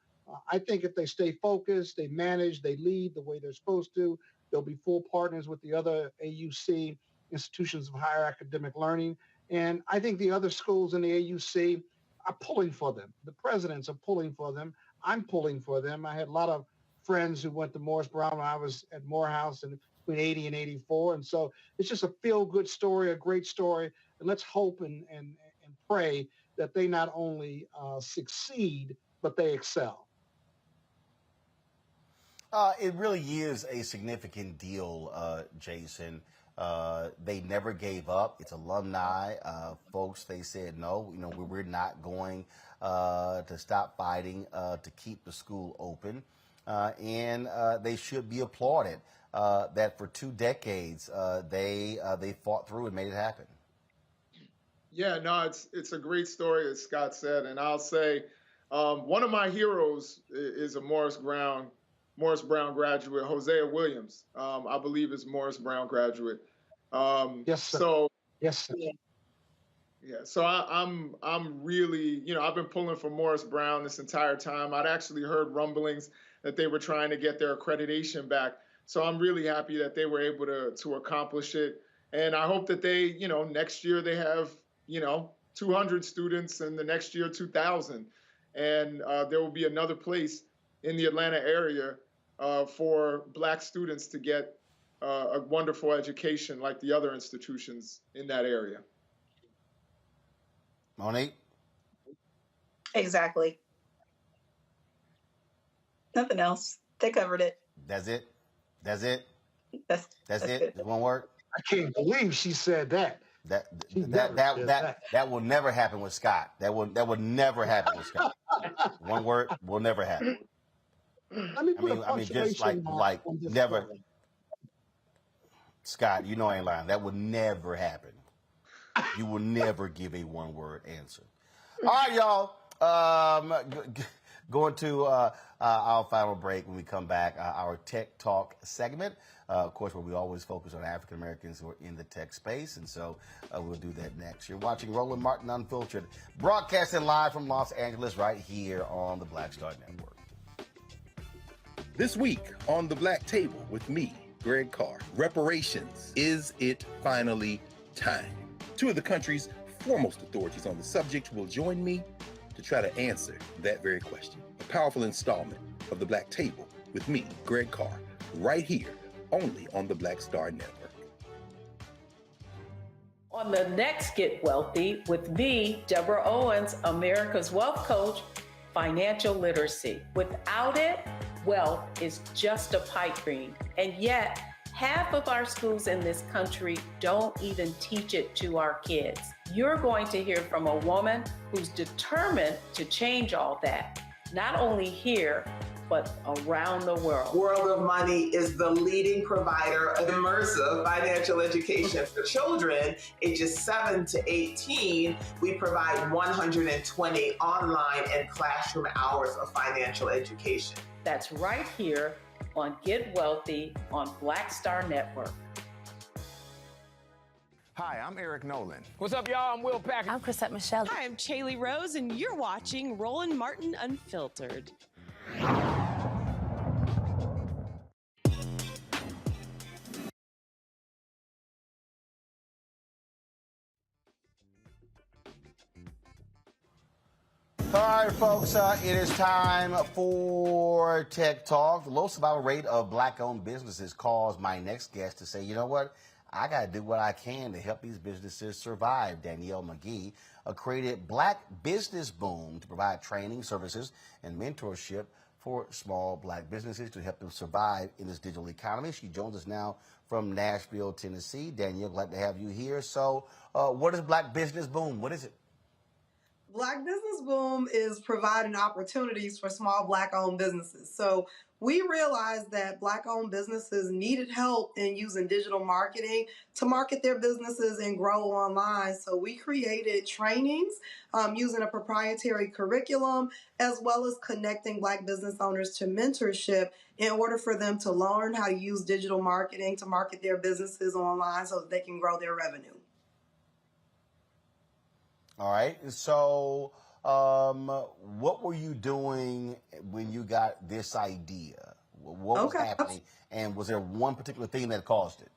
I think if they stay focused, they manage, they lead the way they're supposed to, they'll be full partners with the other AUC institutions of higher academic learning. And I think the other schools in the AUC are pulling for them. The presidents are pulling for them. I'm pulling for them. I had a lot of friends who went to Morris Brown when I was at Morehouse in between 80 and 84. And so it's just a feel-good story, a great story. And let's hope and pray that they not only succeed, but they excel. It really is a significant deal, Jason. They never gave up. It's alumni. Folks, they said, no, we're not going to stop fighting to keep the school open. And they should be applauded that for 2 decades they fought through and made it happen. Yeah, no, it's a great story, as Scott said. And I'll say one of my heroes is a Morris Brown graduate, Hosea Williams, I believe is Morris Brown graduate. Yes, sir. So, yes, sir. Yeah, so I'm really, I've been pulling for Morris Brown this entire time. I'd actually heard rumblings that they were trying to get their accreditation back. So I'm really happy that they were able to accomplish it. And I hope that they, next year they have, 200 students and the next year 2,000. And there will be another place in the Atlanta area for Black students to get a wonderful education like the other institutions in that area. Monique? Exactly. Nothing else. They covered it. That's it? That's it? That's it? Just one word? I can't believe she said that. That will never happen with Scott. That will never happen with Scott. One word will never happen. Let me put a just like never. Scott, I ain't lying. That would never happen. You will never give a one-word answer. All right, y'all. Going to our final break. When we come back, our Tech Talk segment, of course, where we always focus on African Americans who are in the tech space, and so we'll do that next. You're watching Roland Martin Unfiltered, broadcasting live from Los Angeles, right here on the Black Star Network. This week on The Black Table with me, Greg Carr, reparations. Is it finally time? 2 of the country's foremost authorities on the subject will join me to try to answer that very question. A powerful installment of The Black Table with me, Greg Carr, right here, only on the Black Star Network. On the next Get Wealthy with me, Deborah Owens, America's Wealth Coach, financial literacy. Without it, wealth is just a pipe dream. And yet, half of our schools in this country don't even teach it to our kids. You're going to hear from a woman who's determined to change all that, not only here, but around the world. World of Money is the leading provider of immersive financial education for children ages 7 to 18. We provide 120 online and classroom hours of financial education. That's right here on Get Wealthy on Black Star Network. Hi, I'm Eric Nolan. What's up, y'all? I'm Will Packer. I'm Chrisette Michelle. Hi, I'm Chaley Rose, and you're watching Roland Martin Unfiltered. All right, folks, it is time for Tech Talk. The low survival rate of Black-owned businesses caused my next guest to say, you know what? I got to do what I can to help these businesses survive. Danielle McGee created Black Business Boom to provide training, services, and mentorship for small Black businesses to help them survive in this digital economy. She joins us now from Nashville, Tennessee. Danielle, glad to have you here. So what is Black Business Boom? What is it? Black Business Boom is providing opportunities for small Black-owned businesses. So we realized that Black-owned businesses needed help in using digital marketing to market their businesses and grow online. So we created trainings using a proprietary curriculum, as well as connecting Black business owners to mentorship in order for them to learn how to use digital marketing to market their businesses online so that they can grow their revenue. All right. So, what were you doing when you got this idea? What was happening? And was there one particular thing that caused it?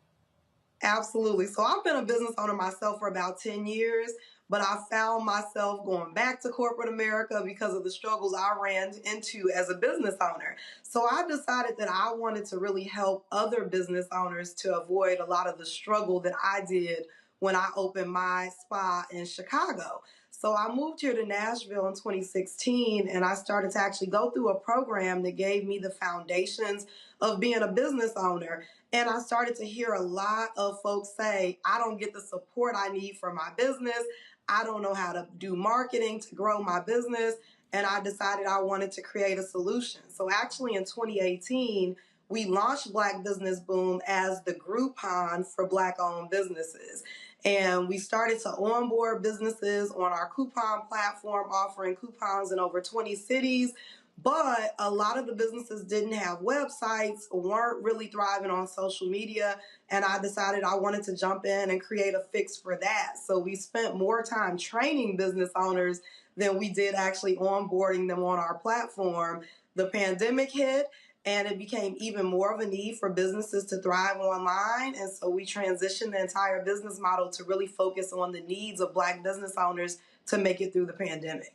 Absolutely. So I've been a business owner myself for about 10 years, but I found myself going back to corporate America because of the struggles I ran into as a business owner. So I decided that I wanted to really help other business owners to avoid a lot of the struggle that I did when I opened my spa in Chicago. So I moved here to Nashville in 2016, and I started to actually go through a program that gave me the foundations of being a business owner. And I started to hear a lot of folks say, I don't get the support I need for my business. I don't know how to do marketing to grow my business. And I decided I wanted to create a solution. So actually in 2018, we launched Black Business Boom as the Groupon for Black-owned businesses. And we started to onboard businesses on our coupon platform, offering coupons in over 20 cities. But a lot of the businesses didn't have websites, weren't really thriving on social media. And I decided I wanted to jump in and create a fix for that. So we spent more time training business owners than we did actually onboarding them on our platform. The pandemic hit, and it became even more of a need for businesses to thrive online. And so we transitioned the entire business model to really focus on the needs of Black business owners to make it through the pandemic.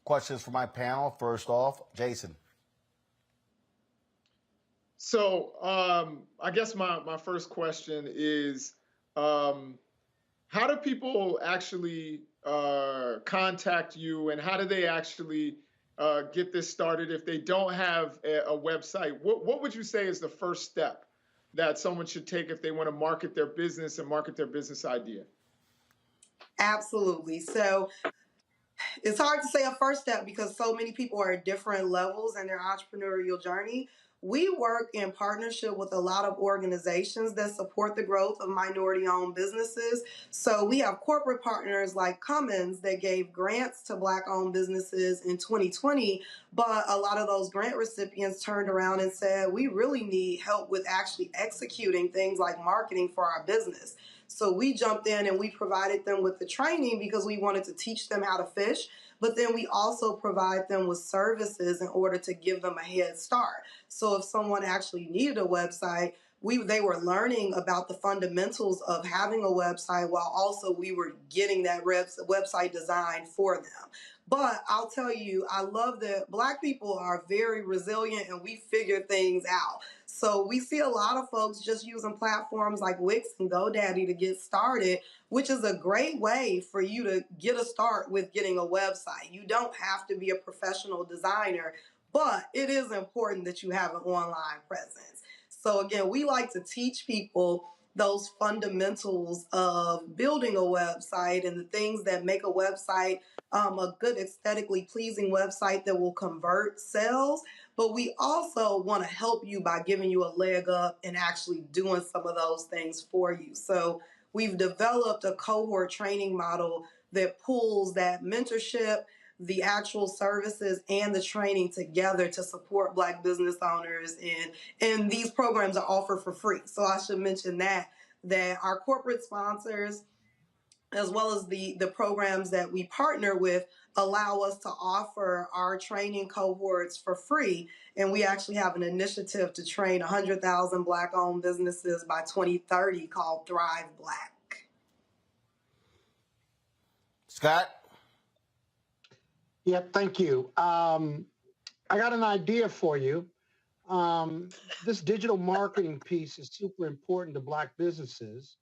Questions for my panel. First off, Jason. So I guess my first question is, how do people actually contact you, and how do they actually get this started if they don't have a website? What would you say is the first step that someone should take if they want to market their business and market their business idea? Absolutely. So it's hard to say a first step because so many people are at different levels in their entrepreneurial journey. We work in partnership with a lot of organizations that support the growth of minority-owned businesses. So we have corporate partners like Cummins that gave grants to Black-owned businesses in 2020, but a lot of those grant recipients turned around and said, we really need help with actually executing things like marketing for our business. So we jumped in and we provided them with the training because we wanted to teach them how to fish, but then we also provide them with services in order to give them a head start. So if someone actually needed a website, they were learning about the fundamentals of having a website while also we were getting that website designed for them. But I'll tell you, I love that Black people are very resilient and we figure things out. So we see a lot of folks just using platforms like Wix and GoDaddy to get started, which is a great way for you to get a start with getting a website. You don't have to be a professional designer, but it is important that you have an online presence. So again, we like to teach people those fundamentals of building a website and the things that make a website a good aesthetically pleasing website that will convert sales. But we also want to help you by giving you a leg up and actually doing some of those things for you. So we've developed a cohort training model that pulls that mentorship, the actual services, and the training together to support Black business owners. And these programs are offered for free. So I should mention that our corporate sponsors, as well as the programs that we partner with, allow us to offer our training cohorts for free. And we actually have an initiative to train 100,000 Black-owned businesses by 2030 called Thrive Black. Scott? Yep, thank you. I got an idea for you. This digital marketing piece is super important to Black businesses.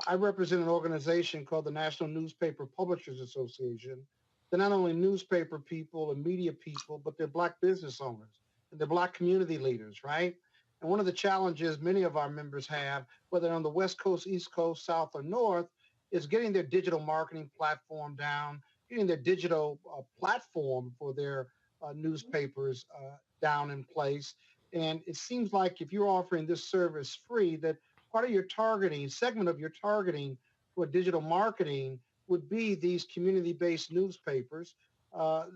I represent an organization called the National Newspaper Publishers Association. They're not only newspaper people and media people, but they're Black business owners and they're Black community leaders, right? And one of the challenges many of our members have, whether on the West Coast, East Coast, South, or North, is getting their digital marketing platform down, getting their digital platform for their newspapers down in place. And it seems like if you're offering this service free, that part of your targeting, segment of your targeting for digital marketing would be these community-based newspapers.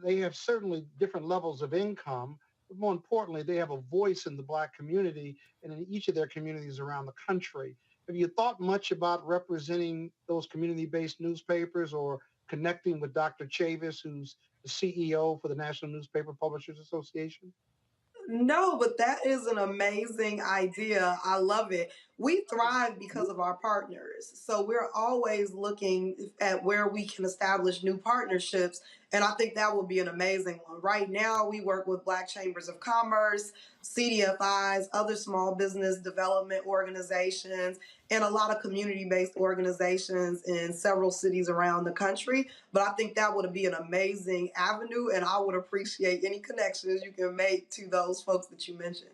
They have certainly different levels of income, but more importantly, they have a voice in the Black community and in each of their communities around the country. Have you thought much about representing those community-based newspapers or connecting with Dr. Chavis, who's the CEO for the National Newspaper Publishers Association? No, but that is an amazing idea. I love it. We thrive because of our partners. So we're always looking at where we can establish new partnerships. And I think that would be an amazing one. Right now, we work with Black Chambers of Commerce, CDFIs, other small business development organizations, and a lot of community-based organizations in several cities around the country. But I think that would be an amazing avenue, and I would appreciate any connections you can make to those folks that you mentioned.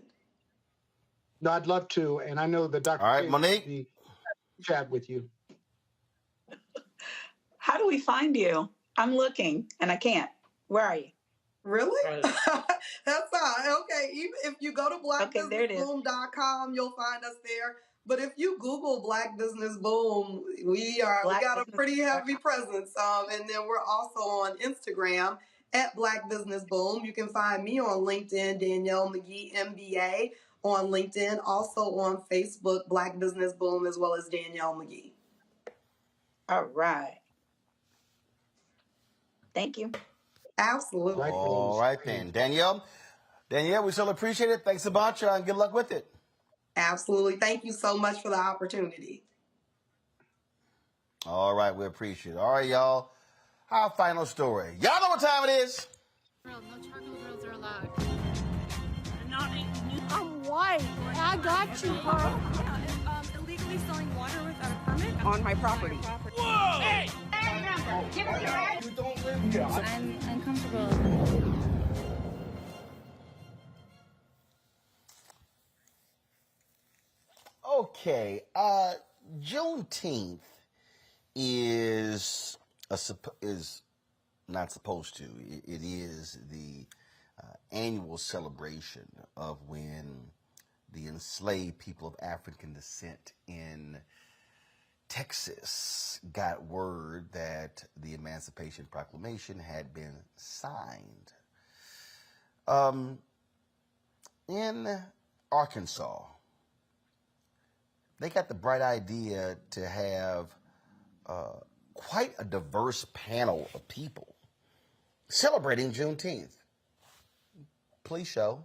No, I'd love to, and I know that Dr. All right, Chavis Monique. will be chat with you. How do we find you? I'm looking and I can't. Where are you? Really? That's fine. Okay. Even if you go to blackbusinessboom.com, you'll find us there. But if you Google Black Business Boom, we got a pretty heavy presence. And then we're also on Instagram at Black Business Boom. You can find me on LinkedIn, Danielle McGee, MBA on LinkedIn, also on Facebook, Black Business Boom, as well as Danielle McGee. All right. Thank you. Absolutely. All right, then. Danielle, we still appreciate it. Thanks a bunch, and good luck with it. Absolutely. Thank you so much for the opportunity. All right, we appreciate it. All right, y'all. Our final story. Y'all know what time it is. No charcoal grills are allowed. I'm white. I got you, bro. Illegally selling water without a permit On my property. Whoa! Hey! Give us your right. You don't live here. I'm uncomfortable. Okay, Juneteenth is not supposed to. It is the annual celebration of when the enslaved people of African descent in Texas got word that the Emancipation Proclamation had been signed. In Arkansas, they got the bright idea to have quite a diverse panel of people celebrating Juneteenth. Please show.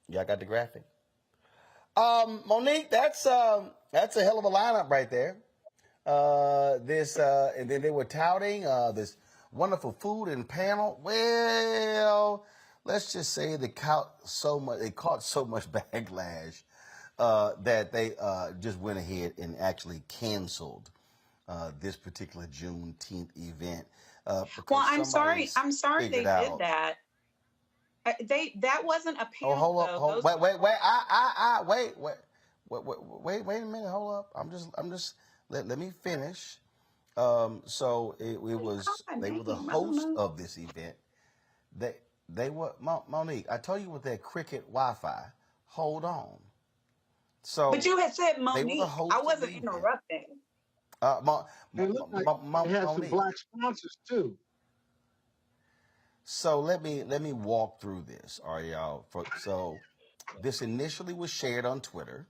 Y'all got the graphic? Monique, that's a hell of a lineup right there. And then they were touting this wonderful food and panel. Well, let's just say they caught so much backlash that they just went ahead and actually canceled this particular Juneteenth event. Well, I'm sorry they did that. That wasn't a panel. Oh, hold up, wait a minute, hold up. I'm just let me finish. So they were the host of this event. They were Monique. I told you with that cricket Wi-Fi. Hold on. So, but you had said Monique. I wasn't interrupting. It looked like it had some Black sponsors too. So let me walk through this, all right, y'all. So this initially was shared on Twitter,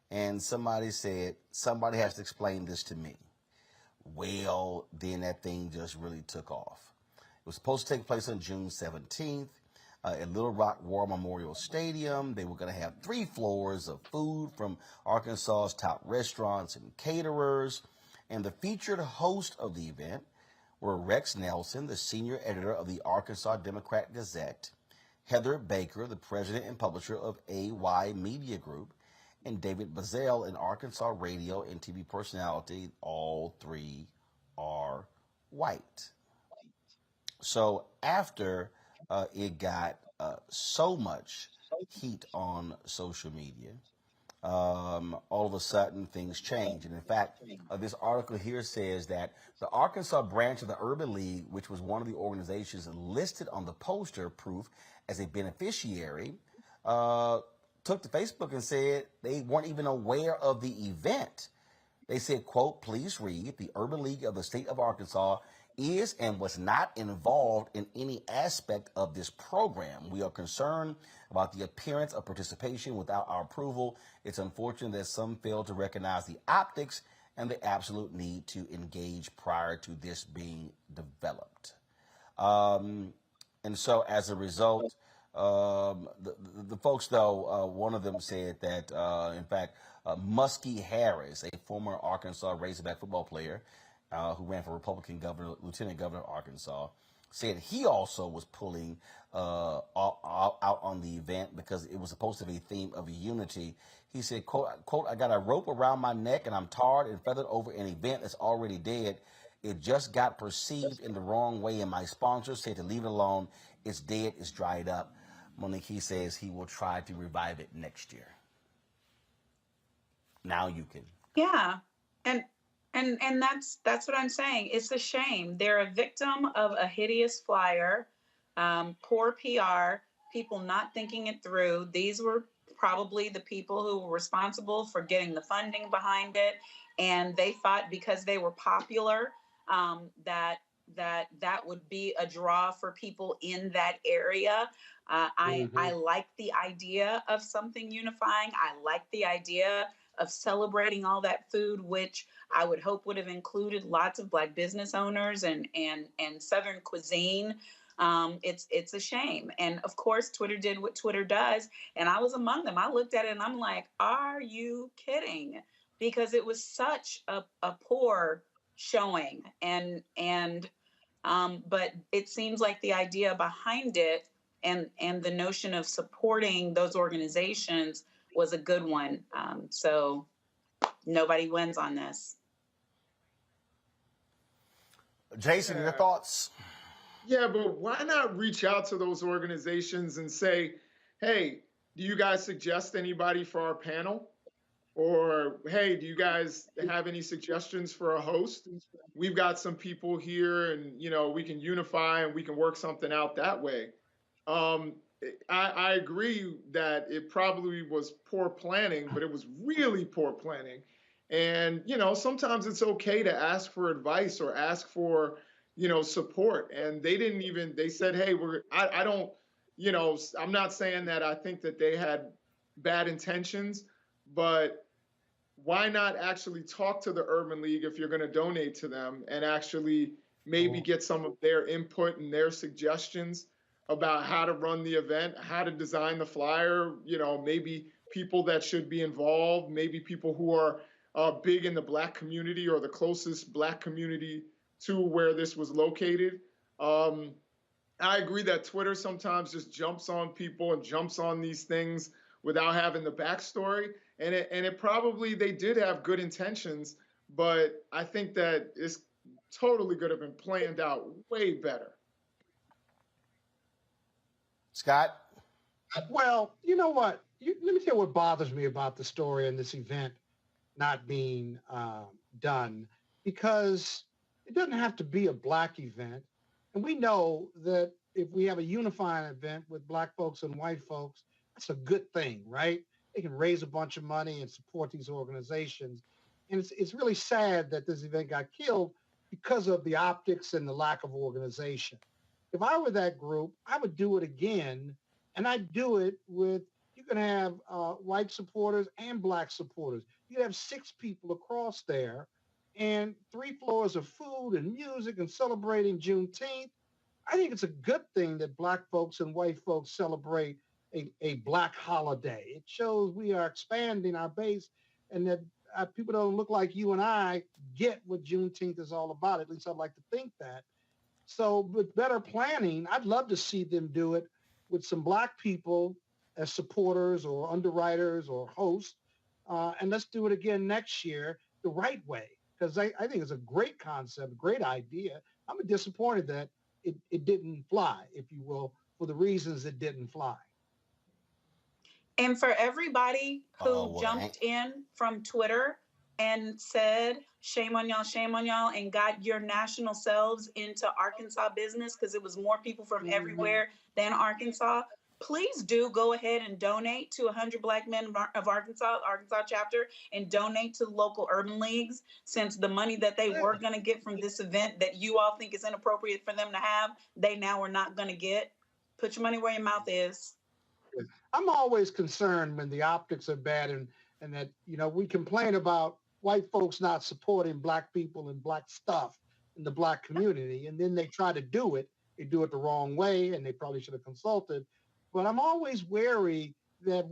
and somebody said somebody has to explain this to me. Well, then that thing just really took off. It was supposed to take place on June 17th at Little Rock War Memorial Stadium. They were going to have 3 floors of food from Arkansas's top restaurants and caterers. And the featured host of the event were Rex Nelson, the senior editor of the Arkansas Democrat Gazette, Heather Baker, the president and publisher of AY Media Group, and David Bazell, an Arkansas radio and TV personality. All 3 are white. So after it got so much heat on social media, all of a sudden things change. And in fact, this article here says that the Arkansas branch of the Urban League, which was one of the organizations listed on the poster proof as a beneficiary, took to Facebook and said they weren't even aware of the event. They said, quote, please read, the Urban League of the state of Arkansas is and was not involved in any aspect of this program. We are concerned about the appearance of participation without our approval. It's unfortunate that some fail to recognize the optics and the absolute need to engage prior to this being developed. And so as a result, the folks, though, one of them said that, in fact, Muskie Harris, a former Arkansas Razorback football player who ran for Republican governor, lieutenant governor of Arkansas, said he also was pulling out on the event because it was supposed to be a theme of unity. He said, quote, I got a rope around my neck and I'm tarred and feathered over an event that's already dead. It just got perceived in the wrong way, and my sponsors said to leave it alone. It's dead, it's dried up. Monique, he says he will try to revive it next year. Now you can. Yeah. And that's what I'm saying. It's a shame. They're a victim of a hideous flyer, poor PR, people not thinking it through. These were probably the people who were responsible for getting the funding behind it. And they thought because they were popular, that would be a draw for people in that area. I like the idea of something unifying. I like the idea of celebrating all that food, which I would hope would have included lots of Black business owners and Southern cuisine. It's a shame. And of course, Twitter did what Twitter does. And I was among them. I looked at it and I'm like, are you kidding? Because it was such a poor showing. But it seems like the idea behind it and the notion of supporting those organizations was a good one. So nobody wins on this. Jason, your thoughts? Yeah, but why not reach out to those organizations and say, hey, do you guys suggest anybody for our panel? Or, hey, do you guys have any suggestions for a host? We've got some people here and, we can unify and we can work something out that way. I agree that it probably was poor planning, but it was really poor planning. And, sometimes it's okay to ask for advice or ask for, support. And they said, hey, I'm not saying that I think that they had bad intentions, but why not actually talk to the Urban League if you're going to donate to them and actually maybe get some of their input and their suggestions about how to run the event, how to design the flyer, maybe people that should be involved, maybe people who are big in the Black community or the closest Black community to where this was located. I agree that Twitter sometimes just jumps on people and jumps on these things without having the backstory. And it probably, they did have good intentions, but I think that it's totally could have been planned out way better. Scott? Well, you know what? Let me tell you what bothers me about the story and this event not being done, because it doesn't have to be a Black event. And we know that if we have a unifying event with Black folks and white folks, that's a good thing, right? They can raise a bunch of money and support these organizations. And it's really sad that this event got killed because of the optics and the lack of organization. If I were that group, I would do it again, and I'd do it with, you can have white supporters and Black supporters. You have 6 people across there and 3 floors of food and music and celebrating Juneteenth. I think it's a good thing that Black folks and white folks celebrate a Black holiday. It shows we are expanding our base and that people don't look like you and I get what Juneteenth is all about. At least I'd like to think that. So with better planning, I'd love to see them do it with some Black people as supporters or underwriters or hosts. And let's do it again next year the right way, because I think it's a great concept, great idea. I'm disappointed that it didn't fly, if you will, for the reasons it didn't fly. And for everybody who jumped in from Twitter and said, shame on y'all, and got your national selves into Arkansas business because it was more people from everywhere than Arkansas, please do go ahead and donate to 100 Black Men of Arkansas chapter, and donate to local urban leagues, since the money that they were going to get from this event that you all think is inappropriate for them to have, they now are not going to get. Put your money where your mouth is. I'm always concerned when the optics are bad and that, you know, we complain about white folks not supporting Black people and Black stuff in the Black community, and then they try to do it. They do it the wrong way, and they probably should have consulted. But I'm always wary that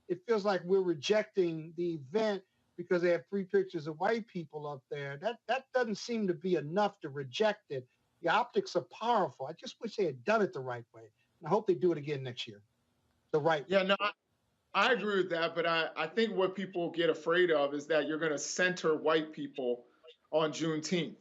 it feels like we're rejecting the event because they have 3 pictures of white people up there. That doesn't seem to be enough to reject it. The optics are powerful. I just wish they had done it the right way. And I hope they do it again next year. The right way. Yeah, no, I agree with that, but I think what people get afraid of is that you're going to center white people on Juneteenth.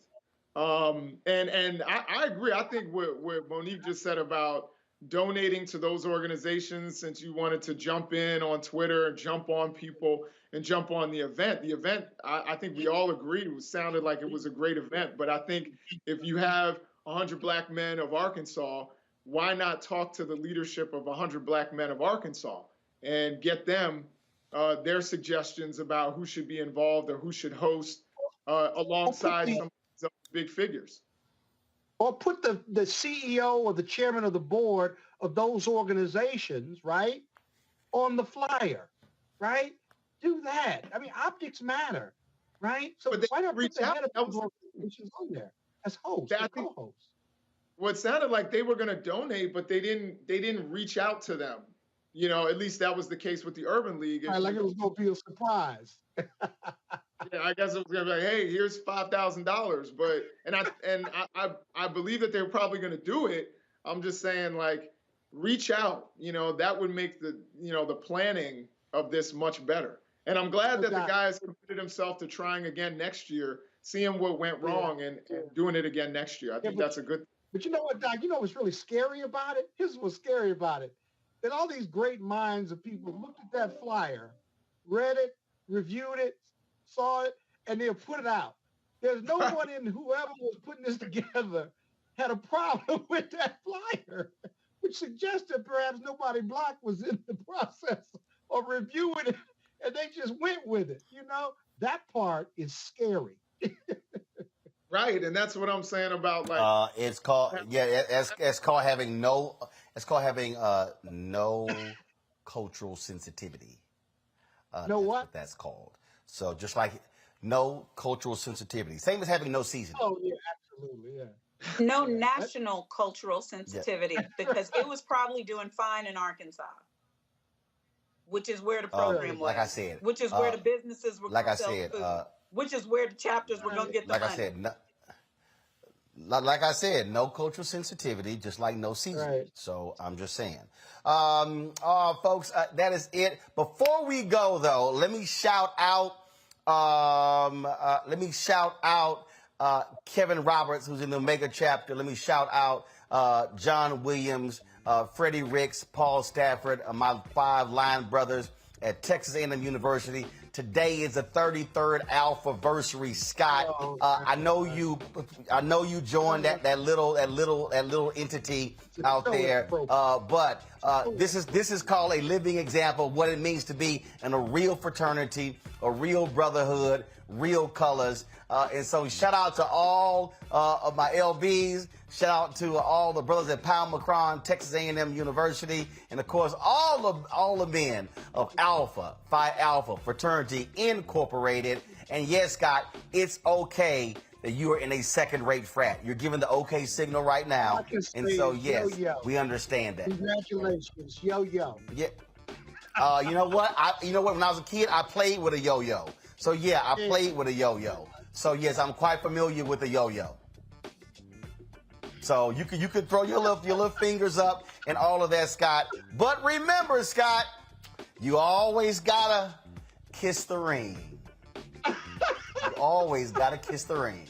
And I agree. I think what Monique just said about donating to those organizations, since you wanted to jump in on Twitter and jump on people and jump on the event. The event, I think we all agreed, sounded like it was a great event. But I think if you have 100 Black Men of Arkansas, why not talk to the leadership of 100 Black Men of Arkansas and get them their suggestions about who should be involved or who should host alongside some of these big figures? Or put the CEO or the chairman of the board of those organizations, right, on the flyer, right? Do that. I mean, optics matter, right? So why not put the head of those organizations on there as hosts, as co-hosts? Well, it sounded like they were going to donate, but they didn't reach out to them. You know, at least that was the case with the Urban League. Like it was going to be a surprise. Yeah, I guess it was gonna be like, hey, here's $5,000, but I believe that they're probably gonna do it. I'm just saying, like, reach out. You know, that would make the planning of this much better. And I'm glad that the guy has committed himself to trying again next year, seeing what went wrong and doing it again next year. I think that's a good thing. But you know what, Doc? You know what's really scary about it? Here's what's scary about it. That all these great minds of people looked at that flyer, read it, reviewed it, saw it, and they'll put it out. There's no one in whoever was putting this together had a problem with that flyer, which suggests that perhaps nobody Black was in the process of reviewing it, and they just went with it. You know, that part is scary. Right, and that's what I'm saying about, like, it's called having no cultural sensitivity. No what? What that's called. So just like no cultural sensitivity, same as having no seasoning. Oh yeah, absolutely, yeah. No national cultural sensitivity, because it was probably doing fine in Arkansas, which is where the program was. Like I said, which is where the businesses were. Like I said, which is where the chapters were going to get the money. Like I said, no cultural sensitivity, just like no seasoning. Right. So I'm just saying. Folks, that is it. Before we go, though, let me shout out Kevin Roberts, who's in the Omega chapter. Let me shout out John Williams, Freddie Ricks, Paul Stafford, my 5 line brothers at Texas A&M University. Today is the 33rd Alphaversary, Scott. I know you joined that little entity out there. But this is called a living example of what it means to be in a real fraternity, a real brotherhood, real colors. And so shout out to all of my LBs. Shout out to all the brothers at Powell Macron, Texas A&M University, and of course all the men of Alpha Phi Alpha Fraternity Incorporated. And yes, Scott, it's okay that you are in a second-rate frat. You're given the okay signal right now, and so yes, we understand that. Congratulations, yo-yo. Yeah. You know what? When I was a kid, I played with a yo-yo. So yeah, I played with a yo-yo. So yes, I'm quite familiar with the yo-yo. So you could throw your little fingers up and all of that, Scott. But remember, Scott, you always gotta kiss the ring. You always gotta kiss the ring.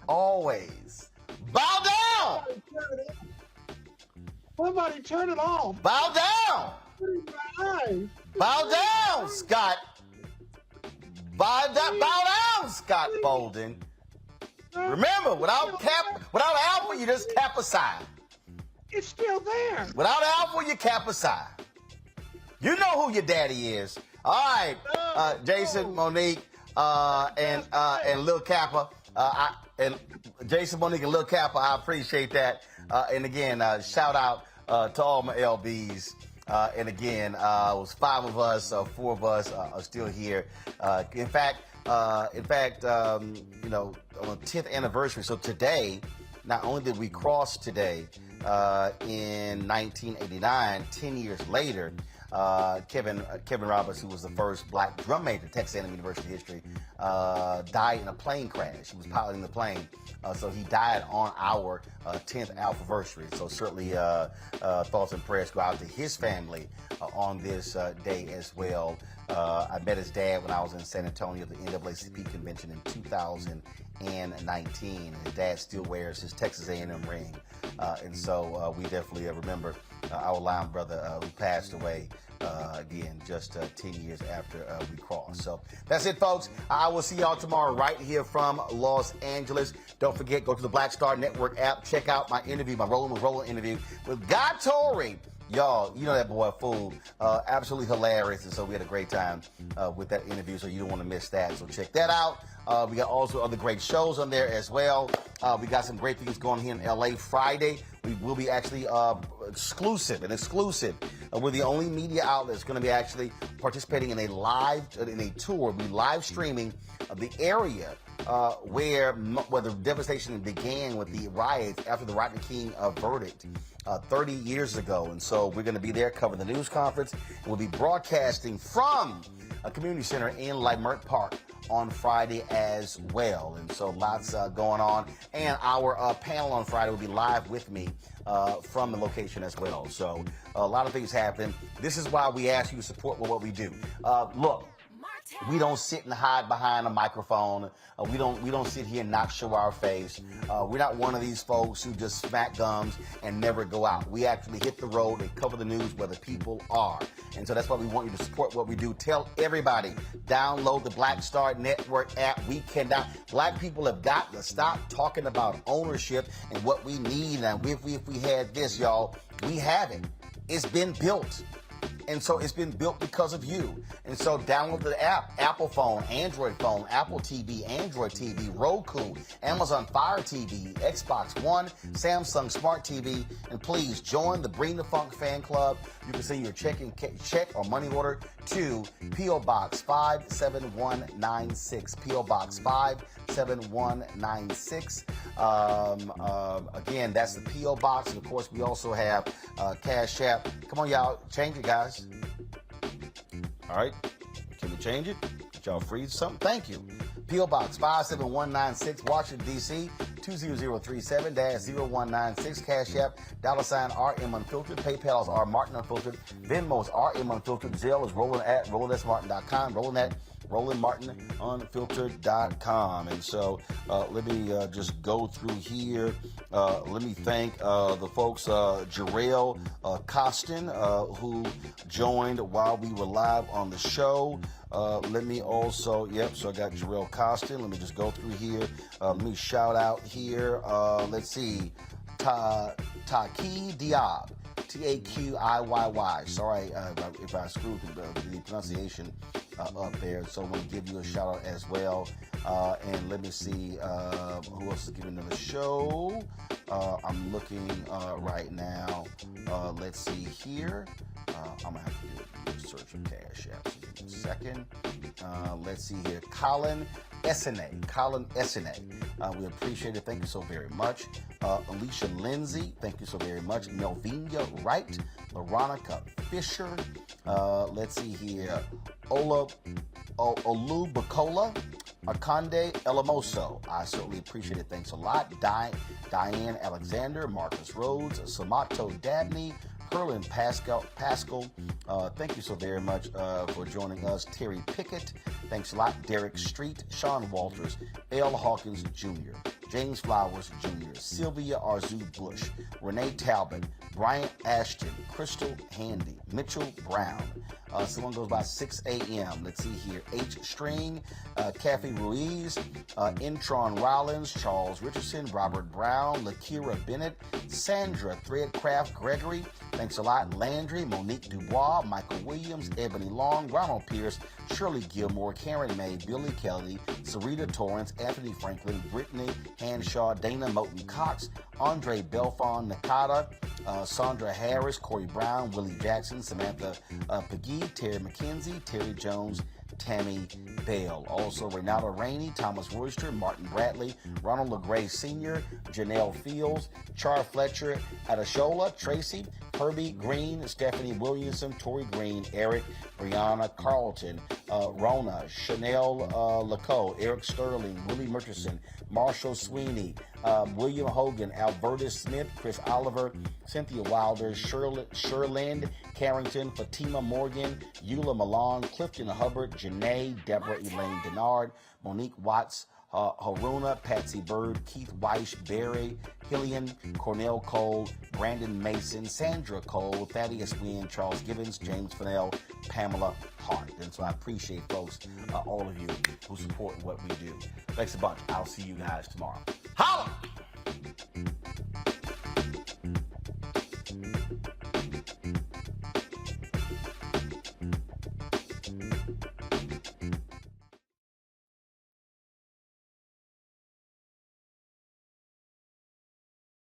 Always. Bow down. Somebody turn it off. Bow down. Bow down, Scott. Bow down, Scott Bolden. Remember, without alpha, you just capicide. It's still there. Without alpha, you capicide. You know who your daddy is. All right, Jason, Monique, and Lil Kappa. And Jason, Monique, and Lil Kappa, I appreciate that. And again, shout out to all my LBs. And again, it was 5 of us, 4 of us are still here. In fact, on the 10th anniversary. So today, not only did we cross today, in 1989, 10 years later, Kevin Roberts, who was the first black drum major in Texas A&M University history, died in a plane crash. He was piloting the plane. So he died on our 10th anniversary. So certainly thoughts and prayers go out to his family on this day as well. I met his dad when I was in San Antonio at the NAACP convention in 2019. And his dad still wears his Texas A&M ring. And so we definitely remember our line brother who passed away again just 10 years after we crossed. So that's it, folks. I will see y'all tomorrow right here from Los Angeles. Don't forget, go to the Black Star Network app. Check out my interview, my Rollin' with Rollin' interview with Guy Torrey. Y'all, you know that boy, fool. Absolutely hilarious. And so we had a great time with that interview, so you don't want to miss that. So check that out. We got also other great shows on there as well. We got some great things going here in LA Friday. We will be actually exclusive. We're the only media outlet that's going to be actually participating in a tour. We'll be live streaming the area where the devastation began with the riots after the Rodney King verdict 30 years ago. And so we're going to be there covering the news conference. And we'll be broadcasting from a community center in Leimert Park on Friday as well. And so lots going on. And our panel on Friday will be live with me from the location as well. So a lot of things happen. This is why we ask you to support what we do. Look, we don't sit and hide behind a microphone. We don't sit here and not show our face. We're not one of these folks who just smack gums and never go out. We actually hit the road and cover the news where the people are. And so that's why we want you to support what we do. Tell everybody, download the Black Star Network app. Black people have got to stop talking about ownership and what we need. And if we had this, y'all, we have it. It's been built. And so it's been built because of you. And so download the app, Apple phone, Android phone, Apple TV, Android TV, Roku, Amazon Fire TV, Xbox One, Samsung Smart TV, and please join the Bring the Funk fan club. You can send your check or money order to P.O. Box 57196, P.O. Box 57196. Again, that's the P.O. Box. And of course, we also have Cash App. Come on, y'all, change it, guys. All right, can we change it? Did y'all freeze something? Thank you. P.O. Box 57196, Washington, D.C., 20037-0196. Cash App, $RM Unfiltered. PayPal is R Martin Unfiltered. Venmo is RM Unfiltered. Zelle is rollin@rollinsmartin.com. RollinMartinUnfiltered.com. And so let me just go through here. Let me thank the folks, Jarrell Costin, who joined while we were live on the show. Let me also, so I got Jarrell Costin. Let me just go through here. Let me shout out here. Let's see. Taki Diab. T-A-Q-I-Y-Y. Sorry if I screwed the pronunciation up there. So I want to give you a shout out as well. And let me see who else is giving them a show. I'm looking right now. Let's see here. I'm going to have to do a search of Cash App. So give me a second. Let's see here. Colin Essene. We appreciate it. Thank you so very much. Alicia Lindsay. Thank you so very much. Melvina Wright. Veronica Fisher. Let's see here. Olubakola. Akande Elamoso. I certainly appreciate it. Thanks a lot. Diane Alexander. Marcus Rhodes. Samato Dabney. Herlin Pascal. Thank you so very much for joining us. Terry Pickett. Thanks a lot. Derek Street. Sean Walters. L. Hawkins Jr. James Flowers Jr., Sylvia Arzu Bush, Renee Talbot, Bryant Ashton, Crystal Handy, Mitchell Brown. Someone goes by 6 a.m. Let's see here. H. String, Kathy Ruiz, Intron Rollins, Charles Richardson, Robert Brown, Lakira Bennett, Sandra Threadcraft Gregory, thanks a lot, Landry, Monique Dubois, Michael Williams, Ebony Long, Ronald Pierce, Shirley Gilmore, Karen May, Billy Kelly, Sarita Torrance, Anthony Franklin, Brittany Hanshaw, Dana Moten Cox, Andre Belfon Nakata, Sandra Harris, Corey Brown, Willie Jackson, Samantha Peggy, Terry McKenzie, Terry Jones, Tammy Bale. Also, Renata Rainey, Thomas Royster, Martin Bradley, Ronald LeGray Sr., Janelle Fields, Char Fletcher, Adeshola, Tracy, Herbie Green, Stephanie Williamson, Tori Green, Eric, Brianna Carlton, Rona, Chanel Laco, Eric Sterling, Willie Murchison, Marshall Sweeney, William Hogan, Albertus Smith, Chris Oliver, Cynthia Wilder, Sherland Carrington, Fatima Morgan, Eula Milan, Clifton Hubbard, Janae, Deborah Elaine Denard, Monique Watts, Haruna, Patsy Bird, Keith Weiss, Barry, Hillian, Cornell Cole, Brandon Mason, Sandra Cole, Thaddeus Wynn, Charles Gibbons, James Fennell, Pamela Hart. And so I appreciate, folks, all of you who support what we do. Thanks a bunch. I'll see you guys tomorrow. Holla!